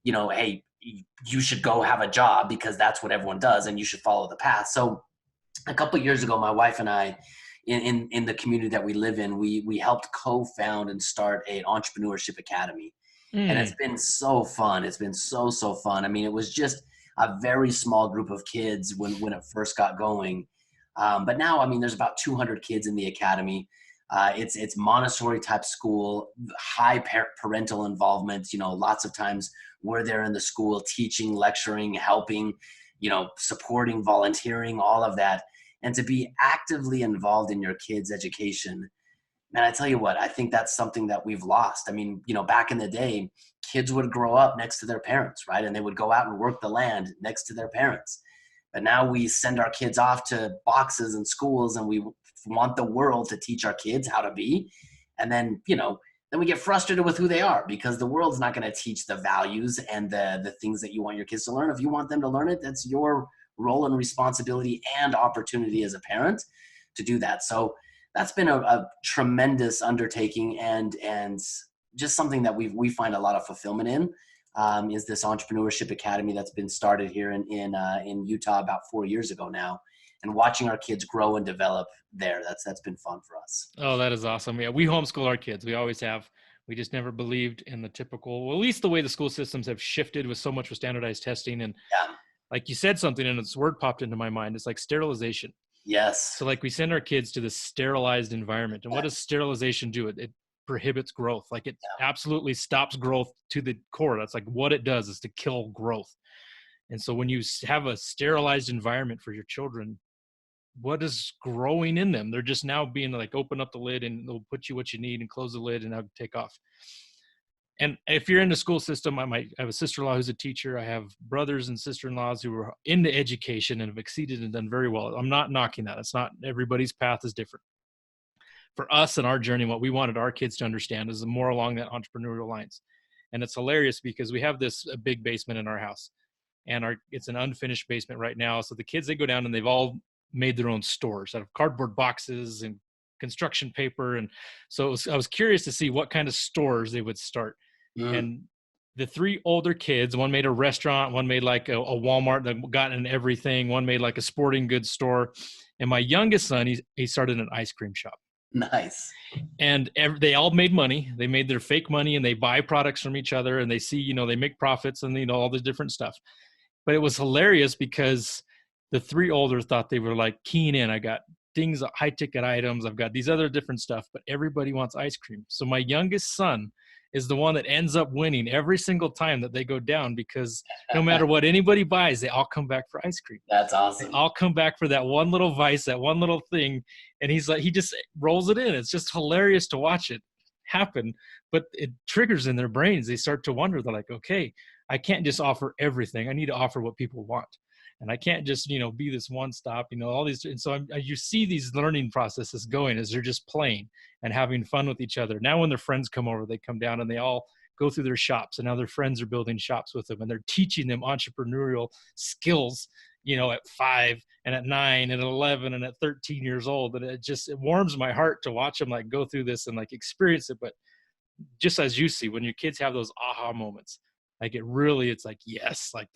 hey, you should go have a job because that's what everyone does and you should follow the path. So a couple of years ago, my wife and I, in the community that we live in, we helped co-found and start an entrepreneurship academy. And it's been so fun. It's been so fun. I mean, it was just a very small group of kids when it first got going. But now, I mean, there's about 200 kids in the academy. It's Montessori type school, high parental involvement. Lots of times we're there in the school teaching, lecturing, helping, supporting, volunteering, all of that. And to be actively involved in your kids' education. Man, I tell you what, I think that's something that we've lost. I mean, back in the day, kids would grow up next to their parents, right? And they would go out and work the land next to their parents. But now we send our kids off to boxes and schools, and we want the world to teach our kids how to be. And then, then we get frustrated with who they are, because the world's not going to teach the values and the things that you want your kids to learn. If you want them to learn it, that's your role and responsibility and opportunity as a parent to do that. So that's been a tremendous undertaking, and just something that we find a lot of fulfillment in. Is this entrepreneurship academy that's been started here in Utah about 4 years ago now, and watching our kids grow and develop there. That's been fun for us. Oh, that is awesome. Yeah, we homeschool our kids. We always have. We just never believed in the typical, well, at least the way the school systems have shifted with so much with standardized testing. And like you said something, and this word popped into my mind. It's like sterilization. Yes. So like we send our kids to this sterilized environment. And what does sterilization do? It prohibits growth. Like it absolutely stops growth to the core. That's like what it does, is to kill growth. And so when you have a sterilized environment for your children, what is growing in them? They're just now being like, open up the lid and they'll put you what you need, and close the lid and now take off. And if you're in the school system, I have a sister-in-law who's a teacher. I have brothers and sister-in-laws who are into education and have exceeded and done very well. I'm not knocking that. It's not, everybody's path is different. For us and our journey, what we wanted our kids to understand is more along that entrepreneurial lines. And it's hilarious because we have a big basement in our house, and it's an unfinished basement right now. So the kids, they go down and they've all made their own stores out of cardboard boxes and construction paper. And so I was curious to see what kind of stores they would start. And the three older kids, one made a restaurant, one made like a Walmart that got in everything, one made like a sporting goods store. And my youngest son, he started an ice cream shop. Nice. And they all made money. They made their fake money, and they buy products from each other, and they see, they make profits and, all the different stuff. But it was hilarious because the three older thought they were like keying in. I got things, high ticket items. I've got these other different stuff, but everybody wants ice cream. So my youngest son is the one that ends up winning every single time that they go down, because no matter what anybody buys, they all come back for ice cream. That's They awesome. all come back for that one little vice, that one little thing. And he's like, he just rolls it in. It's just hilarious to watch it happen, but it triggers in their brains. They start to wonder. They're like, okay, I can't just offer everything. I need to offer what people want. And I can't just, be this one stop, all these. And so you see these learning processes going as they're just playing and having fun with each other. Now, when their friends come over, they come down and they all go through their shops, and now their friends are building shops with them, and they're teaching them entrepreneurial skills, at 5 and at 9 and at 11 and at 13 years old. And it warms my heart to watch them like go through this and like experience it. But just as you see, when your kids have those aha moments, like it's like, yes, like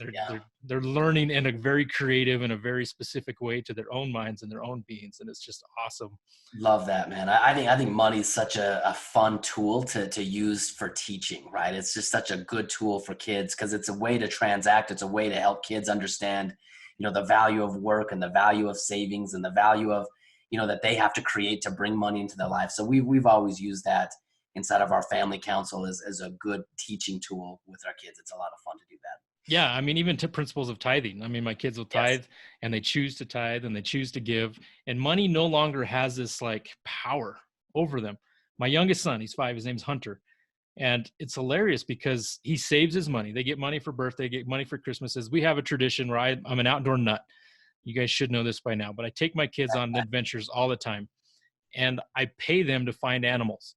they're learning in a very creative and a very specific way to their own minds and their own beings. And it's just awesome. Love that, man. I think money is such a fun tool to use for teaching, right? It's just such a good tool for kids because it's a way to transact. It's a way to help kids understand, the value of work and the value of savings and the value of, that they have to create to bring money into their life. So we've always used that inside of our family council as a good teaching tool with our kids. It's a lot of fun to do that. Yeah. I mean, even to principles of tithing. I mean, my kids will tithe and they choose to tithe and they choose to give, and money no longer has this like power over them. My youngest son, he's 5, his name's Hunter. And it's hilarious because he saves his money. They get money for birthday, get money for Christmases. We have a tradition where I'm an outdoor nut. You guys should know this by now, but I take my kids on adventures all the time, and I pay them to find animals.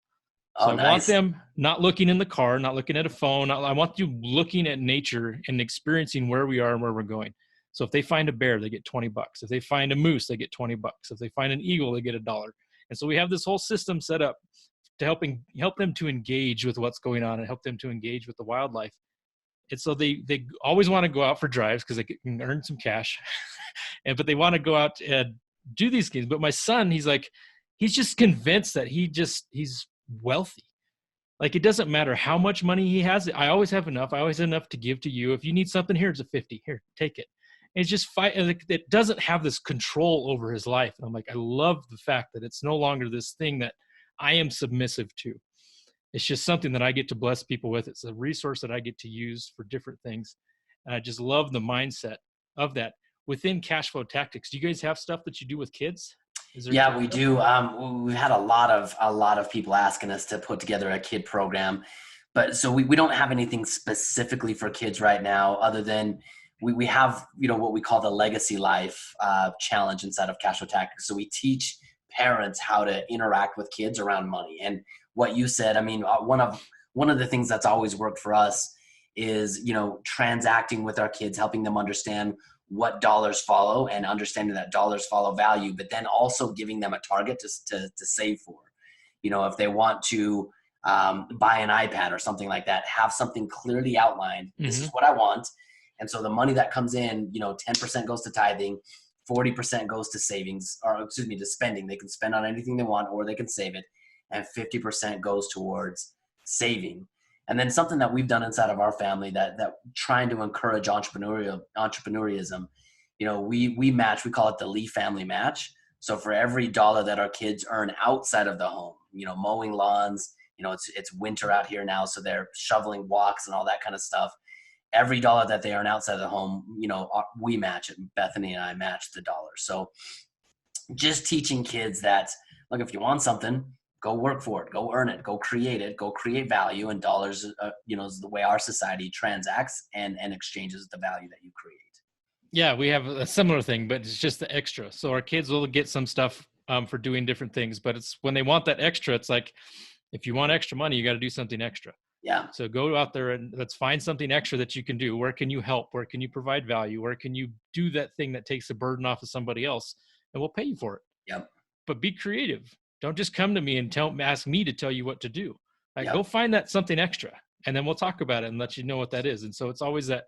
So I want them not looking in the car, not looking at a phone. I want you looking at nature and experiencing where we are and where we're going. So if they find a bear, they get $20. If they find a moose, they get $20. If they find an eagle, they get $1. And so we have this whole system set up to help them to engage with what's going on and help them to engage with the wildlife. And so they always want to go out for drives because they can earn some cash, but they want to go out and do these things. But my son, he's just convinced that he's wealthy. Like, it doesn't matter how much money he has. I always have enough. I always have enough to give to you. If you need something, here's a 50. Here, take it. And it's just it doesn't have this control over his life. And I'm like, I love the fact that it's no longer this thing that I am submissive to. It's just something that I get to bless people with. It's a resource that I get to use for different things. And I just love the mindset of that. Within Cash Flow Tactics, do you guys have stuff that you do with kids? Yeah, we do. We've had a lot of people asking us to put together a kid program, but so we don't have anything specifically for kids right now, other than we have, what we call the Legacy Life challenge inside of Cash Flow Tactics. So we teach parents how to interact with kids around money. And what you said, I mean, one of the things that's always worked for us is, transacting with our kids, helping them understand what dollars follow and understanding that dollars follow value, but then also giving them a target to save for. If they want to buy an iPad or something like that, have something clearly outlined. Mm-hmm. This is what I want. And so the money that comes in, 10% goes to tithing, 40% goes to savings, to spending. They can spend on anything they want, or they can save it. And 50% goes towards saving. And then something that we've done inside of our family that trying to encourage entrepreneurism, we match, we call it the Lee family match. So for every dollar that our kids earn outside of the home, mowing lawns, it's winter out here now, so they're shoveling walks and all that kind of stuff. Every dollar that they earn outside of the home, we match it. Bethany and I match the dollar. So just teaching kids that, look, if you want something, go work for it, go earn it, go create value. And dollars, is the way our society transacts and exchanges the value that you create. Yeah, we have a similar thing, but it's just the extra. So our kids will get some stuff for doing different things, but it's when they want that extra, it's like, if you want extra money, you got to do something extra. Yeah. So go out there and let's find something extra that you can do. Where can you help? Where can you provide value? Where can you do that thing that takes the burden off of somebody else? And we'll pay you for it. Yep. But be creative. Don't just come to me and ask me to tell you what to do. Like, go find that something extra, and then we'll talk about it and let you know what that is. And so it's always that,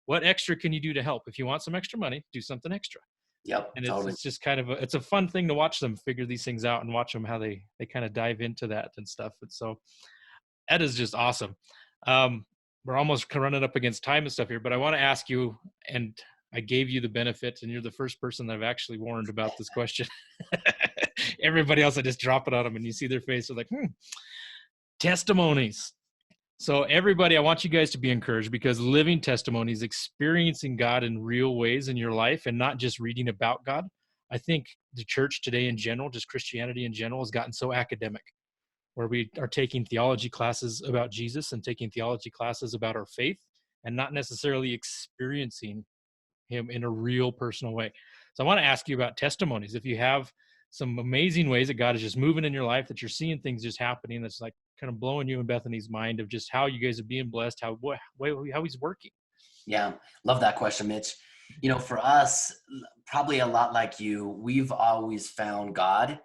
what extra can you do to help? If you want some extra money, do something extra. Yep. And totally. It's just kind of it's a fun thing to watch them figure these things out and watch them how they kind of dive into that and stuff. And so that is just awesome. We're almost running up against time and stuff here, but I want to ask you, and I gave you the benefit, and you're the first person that I've actually warned about this question. Everybody else, I just drop it on them, and you see their face. They're like, testimonies. So everybody, I want you guys to be encouraged, because living testimonies, experiencing God in real ways in your life and not just reading about God. I think the church today in general, just Christianity in general, has gotten so academic, where we are taking theology classes about Jesus and taking theology classes about our faith and not necessarily experiencing him in a real personal way. So I want to ask you about testimonies. If you have some amazing ways that God is just moving in your life, that you're seeing things just happening, that's like kind of blowing you and Bethany's mind of just how you guys are being blessed, how he's working. Yeah, love that question, Mitch. For us, probably a lot like you, we've always found God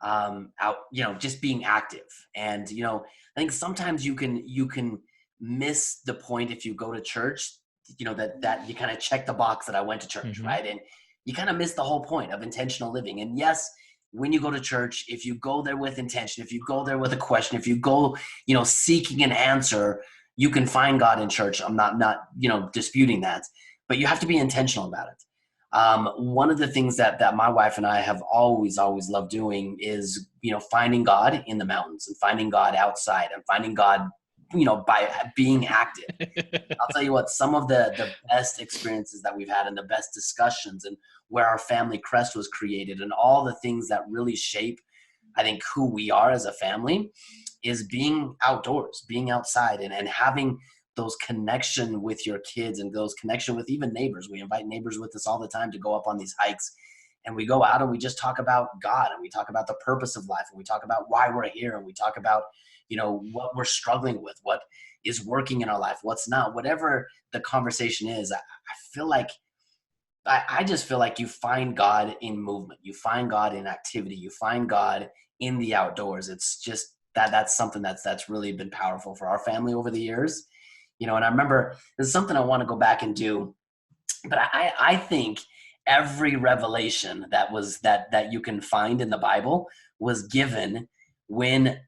out, just being active. And I think sometimes you can miss the point if you go to church. That you kind of check the box that I went to church, right? And you kind of miss the whole point of intentional living. And yes, when you go to church, if you go there with intention, if you go there with a question, if you go, seeking an answer, you can find God in church. I'm not disputing that, but you have to be intentional about it. One of the things that my wife and I have always loved doing is, finding God in the mountains and finding God outside and finding God, by being active. I'll tell you what, some of the best experiences that we've had and the best discussions and where our family crest was created and all the things that really shape, I think, who we are as a family is being outdoors, being outside and having those connection with your kids and those connection with even neighbors. We invite neighbors with us all the time to go up on these hikes, and we go out and we just talk about God, and we talk about the purpose of life, and we talk about why we're here, and we talk about, what we're struggling with, what is working in our life, what's not, whatever the conversation is. I just feel like you find God in movement, you find God in activity, you find God in the outdoors. It's just that's something that's really been powerful for our family over the years. And I remember there's something I want to go back and do, but I think every revelation that you can find in the Bible was given when,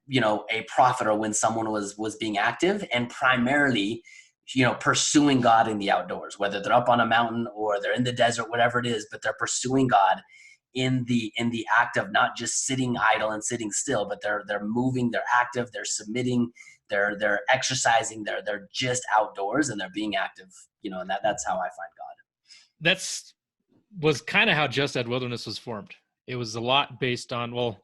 a prophet or when someone was being active and primarily, pursuing God in the outdoors, whether they're up on a mountain or they're in the desert, whatever it is, but they're pursuing God in the act of not just sitting idle and sitting still, but they're moving, they're active, they're submitting, they're exercising, they're just outdoors and they're being active, and that's how I find God. That's was kind of how Just Add Wilderness was formed. It was a lot based on, well,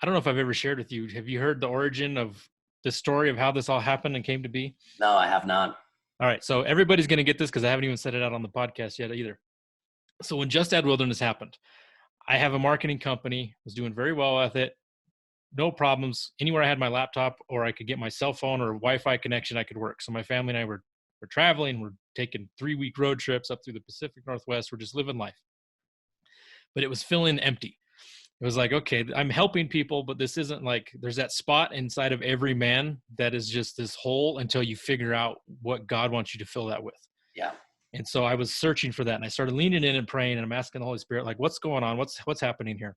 I don't know if I've ever shared with you. Have you heard the origin of the story of how this all happened and came to be? No, I have not. All right. So everybody's going to get this because I haven't even said it out on the podcast yet either. So when Just Add Wilderness happened, I have a marketing company, was doing very well with it. No problems. Anywhere I had my laptop or I could get my cell phone or Wi-Fi connection, I could work. So my family and I were traveling. We're taking 3-week road trips up through the Pacific Northwest. We're just living life. But it was feeling empty. It was like, okay, I'm helping people, but this isn't like, there's that spot inside of every man that is just this hole until you figure out what God wants you to fill that with. Yeah. And so I was searching for that, and I started leaning in and praying, and I'm asking the Holy Spirit, like, what's going on? What's happening here?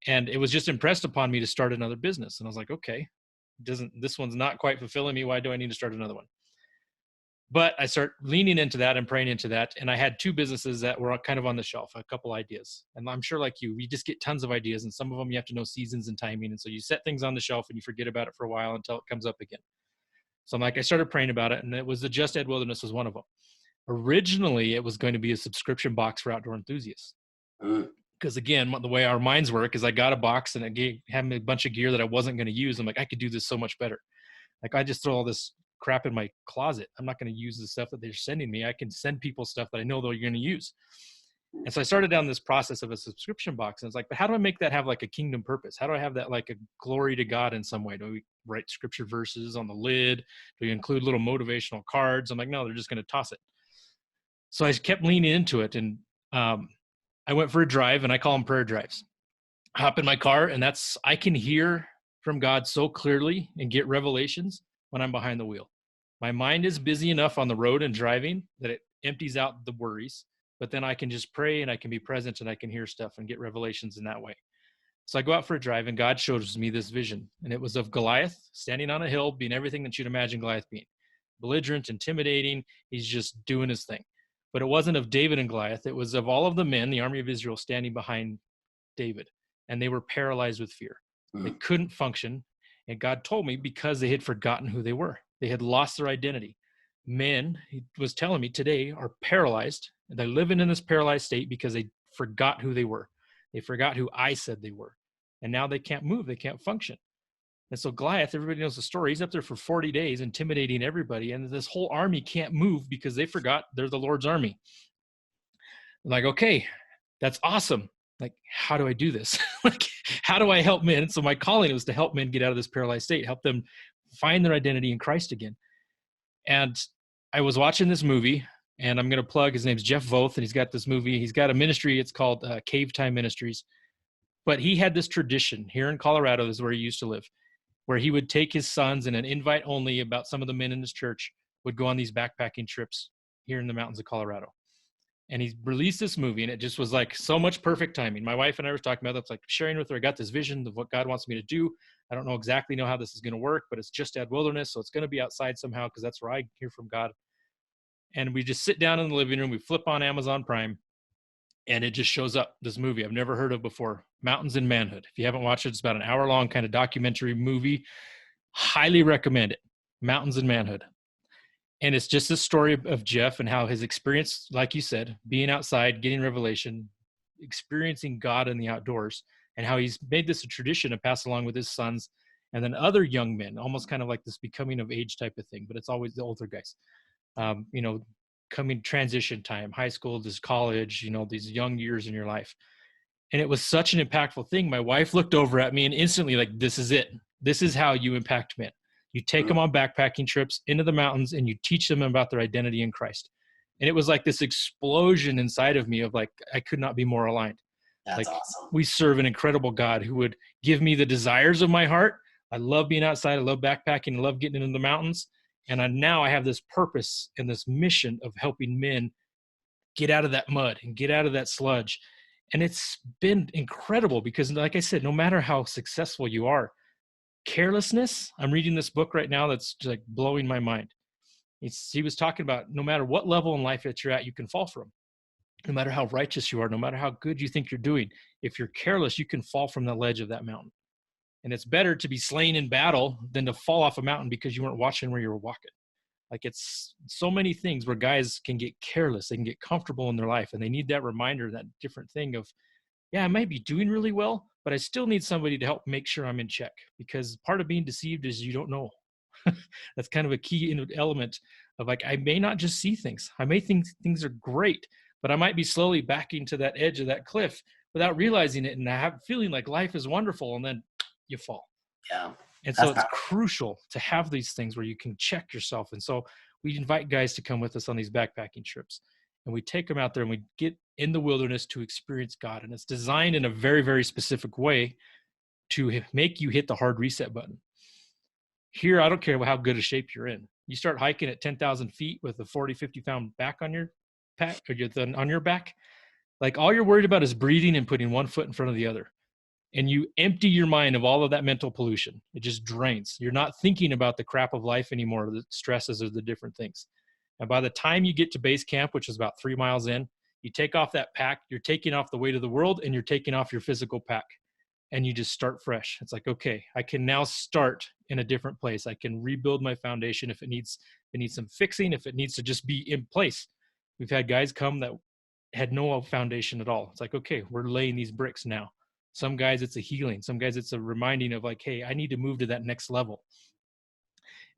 And it was just impressed upon me to start another business. And I was like, okay, this one's not quite fulfilling me. Why do I need to start another one? But I start leaning into that and praying into that. And I had 2 businesses that were kind of on the shelf, a couple ideas. And I'm sure like you just get tons of ideas, and some of them you have to know seasons and timing. And so you set things on the shelf and you forget about it for a while until it comes up again. So I started praying about it, and it was the Just Add Wilderness was one of them. Originally, it was going to be a subscription box for outdoor enthusiasts. Because again, the way our minds work is I got a box and it had me a bunch of gear that I wasn't going to use. I'm like, I could do this so much better. Like I just throw all this crap in my closet. I'm not going to use the stuff that they're sending me. I can send people stuff that I know they're going to use. And so I started down this process of a subscription box. And it's like, but how do I make that have like a kingdom purpose? How do I have that like a glory to God in some way? Do we write scripture verses on the lid? Do we include little motivational cards? I'm like, no, they're just going to toss it. So I kept leaning into it. And I went for a drive, and I call them prayer drives. I hop in my car, and I can hear from God so clearly and get revelations when I'm behind the wheel. My mind is busy enough on the road and driving that it empties out the worries, but then I can just pray and I can be present and I can hear stuff and get revelations in that way. So I go out for a drive, and God shows me this vision, and it was of Goliath standing on a hill, being everything that you'd imagine Goliath being. Belligerent, intimidating, he's just doing his thing. But it wasn't of David and Goliath. It was of all of the men, the army of Israel, standing behind David. And they were paralyzed with fear. They couldn't function. And God told me because they had forgotten who they were. They had lost their identity. Men, he was telling me today, are paralyzed. They're living in this paralyzed state because they forgot who they were. They forgot who I said they were. And now they can't move. They can't function. And so Goliath, everybody knows the story. He's up there for 40 days intimidating everybody. And this whole army can't move because they forgot they're the Lord's army. I'm like, okay, that's awesome. Like, how do I do this? Like, how do I help men? And so my calling was to help men get out of this paralyzed state, help them find their identity in Christ again. And I was watching this movie, and I'm going to plug, his name's Jeff Voth, and he's got this movie. He's got a ministry. It's called Cave Time Ministries. But he had this tradition here in Colorado, this is where he used to live, where he would take his sons, and an invite only about some of the men in his church would go on these backpacking trips here in the mountains of Colorado. And he released this movie, and it just was like so much perfect timing. My wife and I were talking about it. It's like sharing with her, I got this vision of what God wants me to do. I don't know exactly how this is going to work, but it's just at wilderness. So it's going to be outside somehow, because that's where I hear from God. And we just sit down in the living room. We flip on Amazon Prime, and it just shows up, this movie I've never heard of before, Mountains and Manhood. If you haven't watched it, it's about an hour-long kind of documentary movie. Highly recommend it, Mountains and Manhood. And it's just a story of Jeff and how his experience, like you said, being outside, getting revelation, experiencing God in the outdoors, and how he's made this a tradition to pass along with his sons and then other young men, almost kind of like this becoming of age type of thing, but it's always the older guys. Coming transition time, high school to college, these young years in your life. And it was such an impactful thing. My wife looked over at me and instantly like, this is it. This is how you impact men. You take them on backpacking trips into the mountains and you teach them about their identity in Christ. And it was like this explosion inside of me of like, I could not be more aligned. That's awesome. We serve an incredible God who would give me the desires of my heart. I love being outside. I love backpacking. I love getting into the mountains. And now I have this purpose and this mission of helping men get out of that mud and get out of that sludge. And it's been incredible because, like I said, no matter how successful you are, carelessness, I'm reading this book right now that's like blowing my mind. He was talking about no matter what level in life that you're at, you can fall from. No matter how righteous you are, no matter how good you think you're doing, if you're careless, you can fall from the ledge of that mountain. And it's better to be slain in battle than to fall off a mountain because you weren't watching where you were walking. Like, it's so many things where guys can get careless. They can get comfortable in their life, and they need that reminder, that different thing of, yeah, I might be doing really well, but I still need somebody to help make sure I'm in check, because part of being deceived is you don't know. That's kind of a key element of like, I may not just see things. I may think things are great, but I might be slowly backing to that edge of that cliff without realizing it. And I have feeling like life is wonderful, and then you fall. Yeah. And so it's crucial to have these things where you can check yourself. And so we invite guys to come with us on these backpacking trips, and we take them out there and we get in the wilderness to experience God. And it's designed in a very, very specific way to make you hit the hard reset button. Here, I don't care how good a shape you're in. You start hiking at 10,000 feet with a 40, 50 pound back on your pack, or on your back. Like, all you're worried about is breathing and putting one foot in front of the other. And you empty your mind of all of that mental pollution. It just drains. You're not thinking about the crap of life anymore, the stresses or the different things. And by the time you get to base camp, which is about 3 miles in, you take off that pack, you're taking off the weight of the world, and you're taking off your physical pack. And you just start fresh. It's like, okay, I can now start in a different place. I can rebuild my foundation if it needs some fixing, if it needs to just be in place. We've had guys come that had no foundation at all. It's like, okay, we're laying these bricks now. Some guys, it's a healing. Some guys, it's a reminding of like, hey, I need to move to that next level.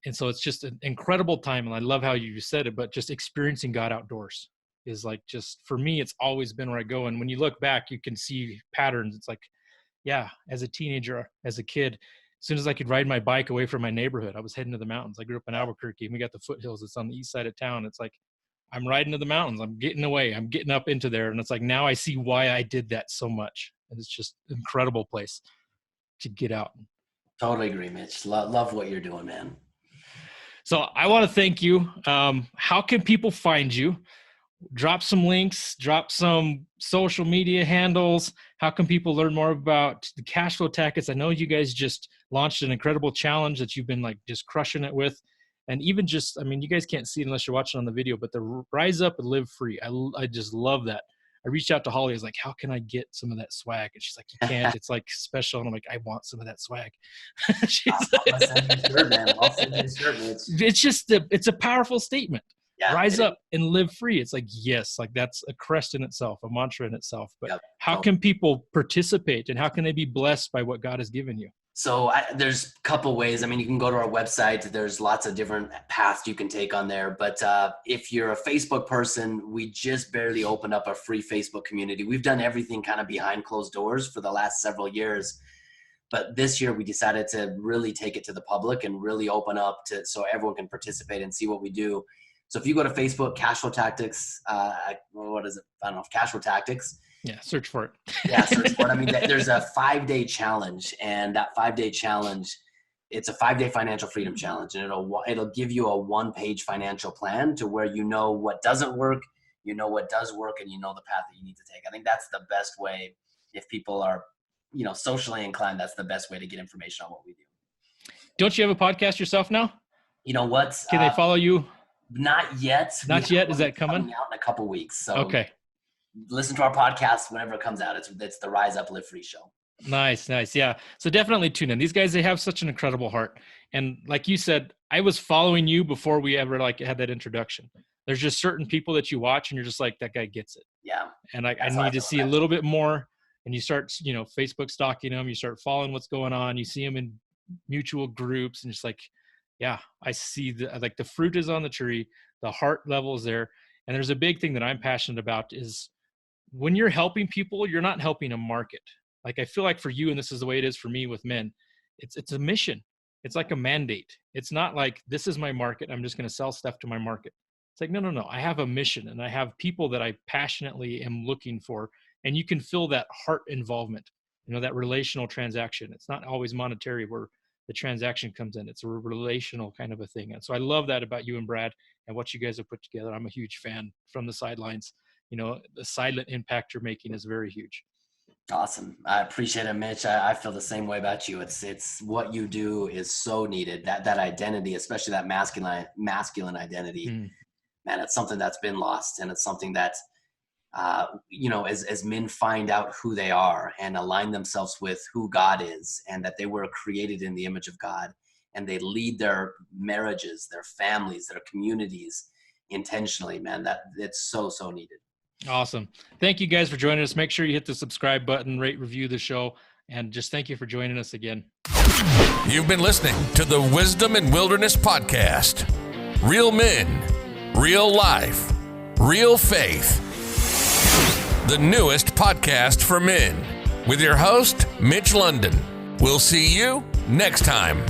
And so it's just an incredible time. And I love how you said it, but just experiencing God outdoors is like, just for me, it's always been where I go. And when you look back, you can see patterns. It's like, yeah, as a teenager, as a kid, as soon as I could ride my bike away from my neighborhood, I was heading to the mountains. I grew up in Albuquerque, and we got the foothills. It's on the east side of town. It's like, I'm riding to the mountains. I'm getting away. I'm getting up into there. And it's like, now I see why I did that so much. And it's just an incredible place to get out. Totally agree, Mitch. Love what you're doing, man. So I want to thank you. How can people find you? Drop some links, drop some social media handles. How can people learn more about the cash flow tactics? I know you guys just launched an incredible challenge that you've been like just crushing it with. And even just, I mean, you guys can't see it unless you're watching on the video, but the Rise Up and Live Free. I just love that. I reached out to Holly. I was like, how can I get some of that swag? And she's like, you can't. It's like special. And I'm like, I want some of that swag. I'll send you a shirt, man. I'll send you a shirt. It's just it's a powerful statement. Yeah, rise up and live free. It's like, yes, like that's a crest in itself, a mantra in itself. But how can people participate and how can they be blessed by what God has given you? So there's a couple ways. I mean, you can go to our website. There's lots of different paths you can take on there. But if you're a Facebook person, we just barely opened up a free Facebook community. We've done everything kind of behind closed doors for the last several years. But this year we decided to really take it to the public and really open up so everyone can participate and see what we do. So if you go to Facebook, Cash Flow Tactics, what is it? I don't know, Cash Flow Tactics. Yeah, search for it. Yeah, search for it. I mean, there's a 5-day challenge, and that 5-day challenge, it's a 5-day financial freedom challenge, and it'll give you a 1-page financial plan to where you know what doesn't work, you know what does work, and you know the path that you need to take. I think that's the best way. If people are, socially inclined, that's the best way to get information on what we do. Don't you have a podcast yourself now? You know what? Can they follow you? Not yet. Not yet. Is that coming out in a couple weeks? So okay. Listen to our podcast whenever it comes out. It's the Rise Up Live Free show. Nice. Yeah. So definitely tune in. These guys, they have such an incredible heart. And like you said, I was following you before we ever had that introduction. There's just certain people that you watch and you're just like, that guy gets it. Yeah. And I need to see a little bit more. And you start, Facebook stalking them. You start following what's going on. You see them in mutual groups and just like, yeah, I see the fruit is on the tree, the heart level is there. And there's a big thing that I'm passionate about is when you're helping people, you're not helping a market. Like I feel like for you, and this is the way it is for me with men, it's a mission. It's like a mandate. It's not like this is my market. I'm just going to sell stuff to my market. It's like, no. I have a mission and I have people that I passionately am looking for. And you can feel that heart involvement, that relational transaction. It's not always monetary where the transaction comes in. It's a relational kind of a thing. And so I love that about you and Brad and what you guys have put together. I'm a huge fan from the sidelines. The silent impact you're making is very huge. Awesome. I appreciate it, Mitch. I feel the same way about you. It's what you do is so needed. That identity, especially that masculine identity, man, it's something that's been lost. And it's something that, as men find out who they are and align themselves with who God is and that they were created in the image of God and they lead their marriages, their families, their communities intentionally, man, that it's so needed. Awesome. Thank you guys for joining us. Make sure you hit the subscribe button, rate, review the show, and just thank you for joining us again. You've been listening to the Wisdom in Wilderness podcast. Real men, real life, real faith. The newest podcast for men with your host, Mitch London. We'll see you next time.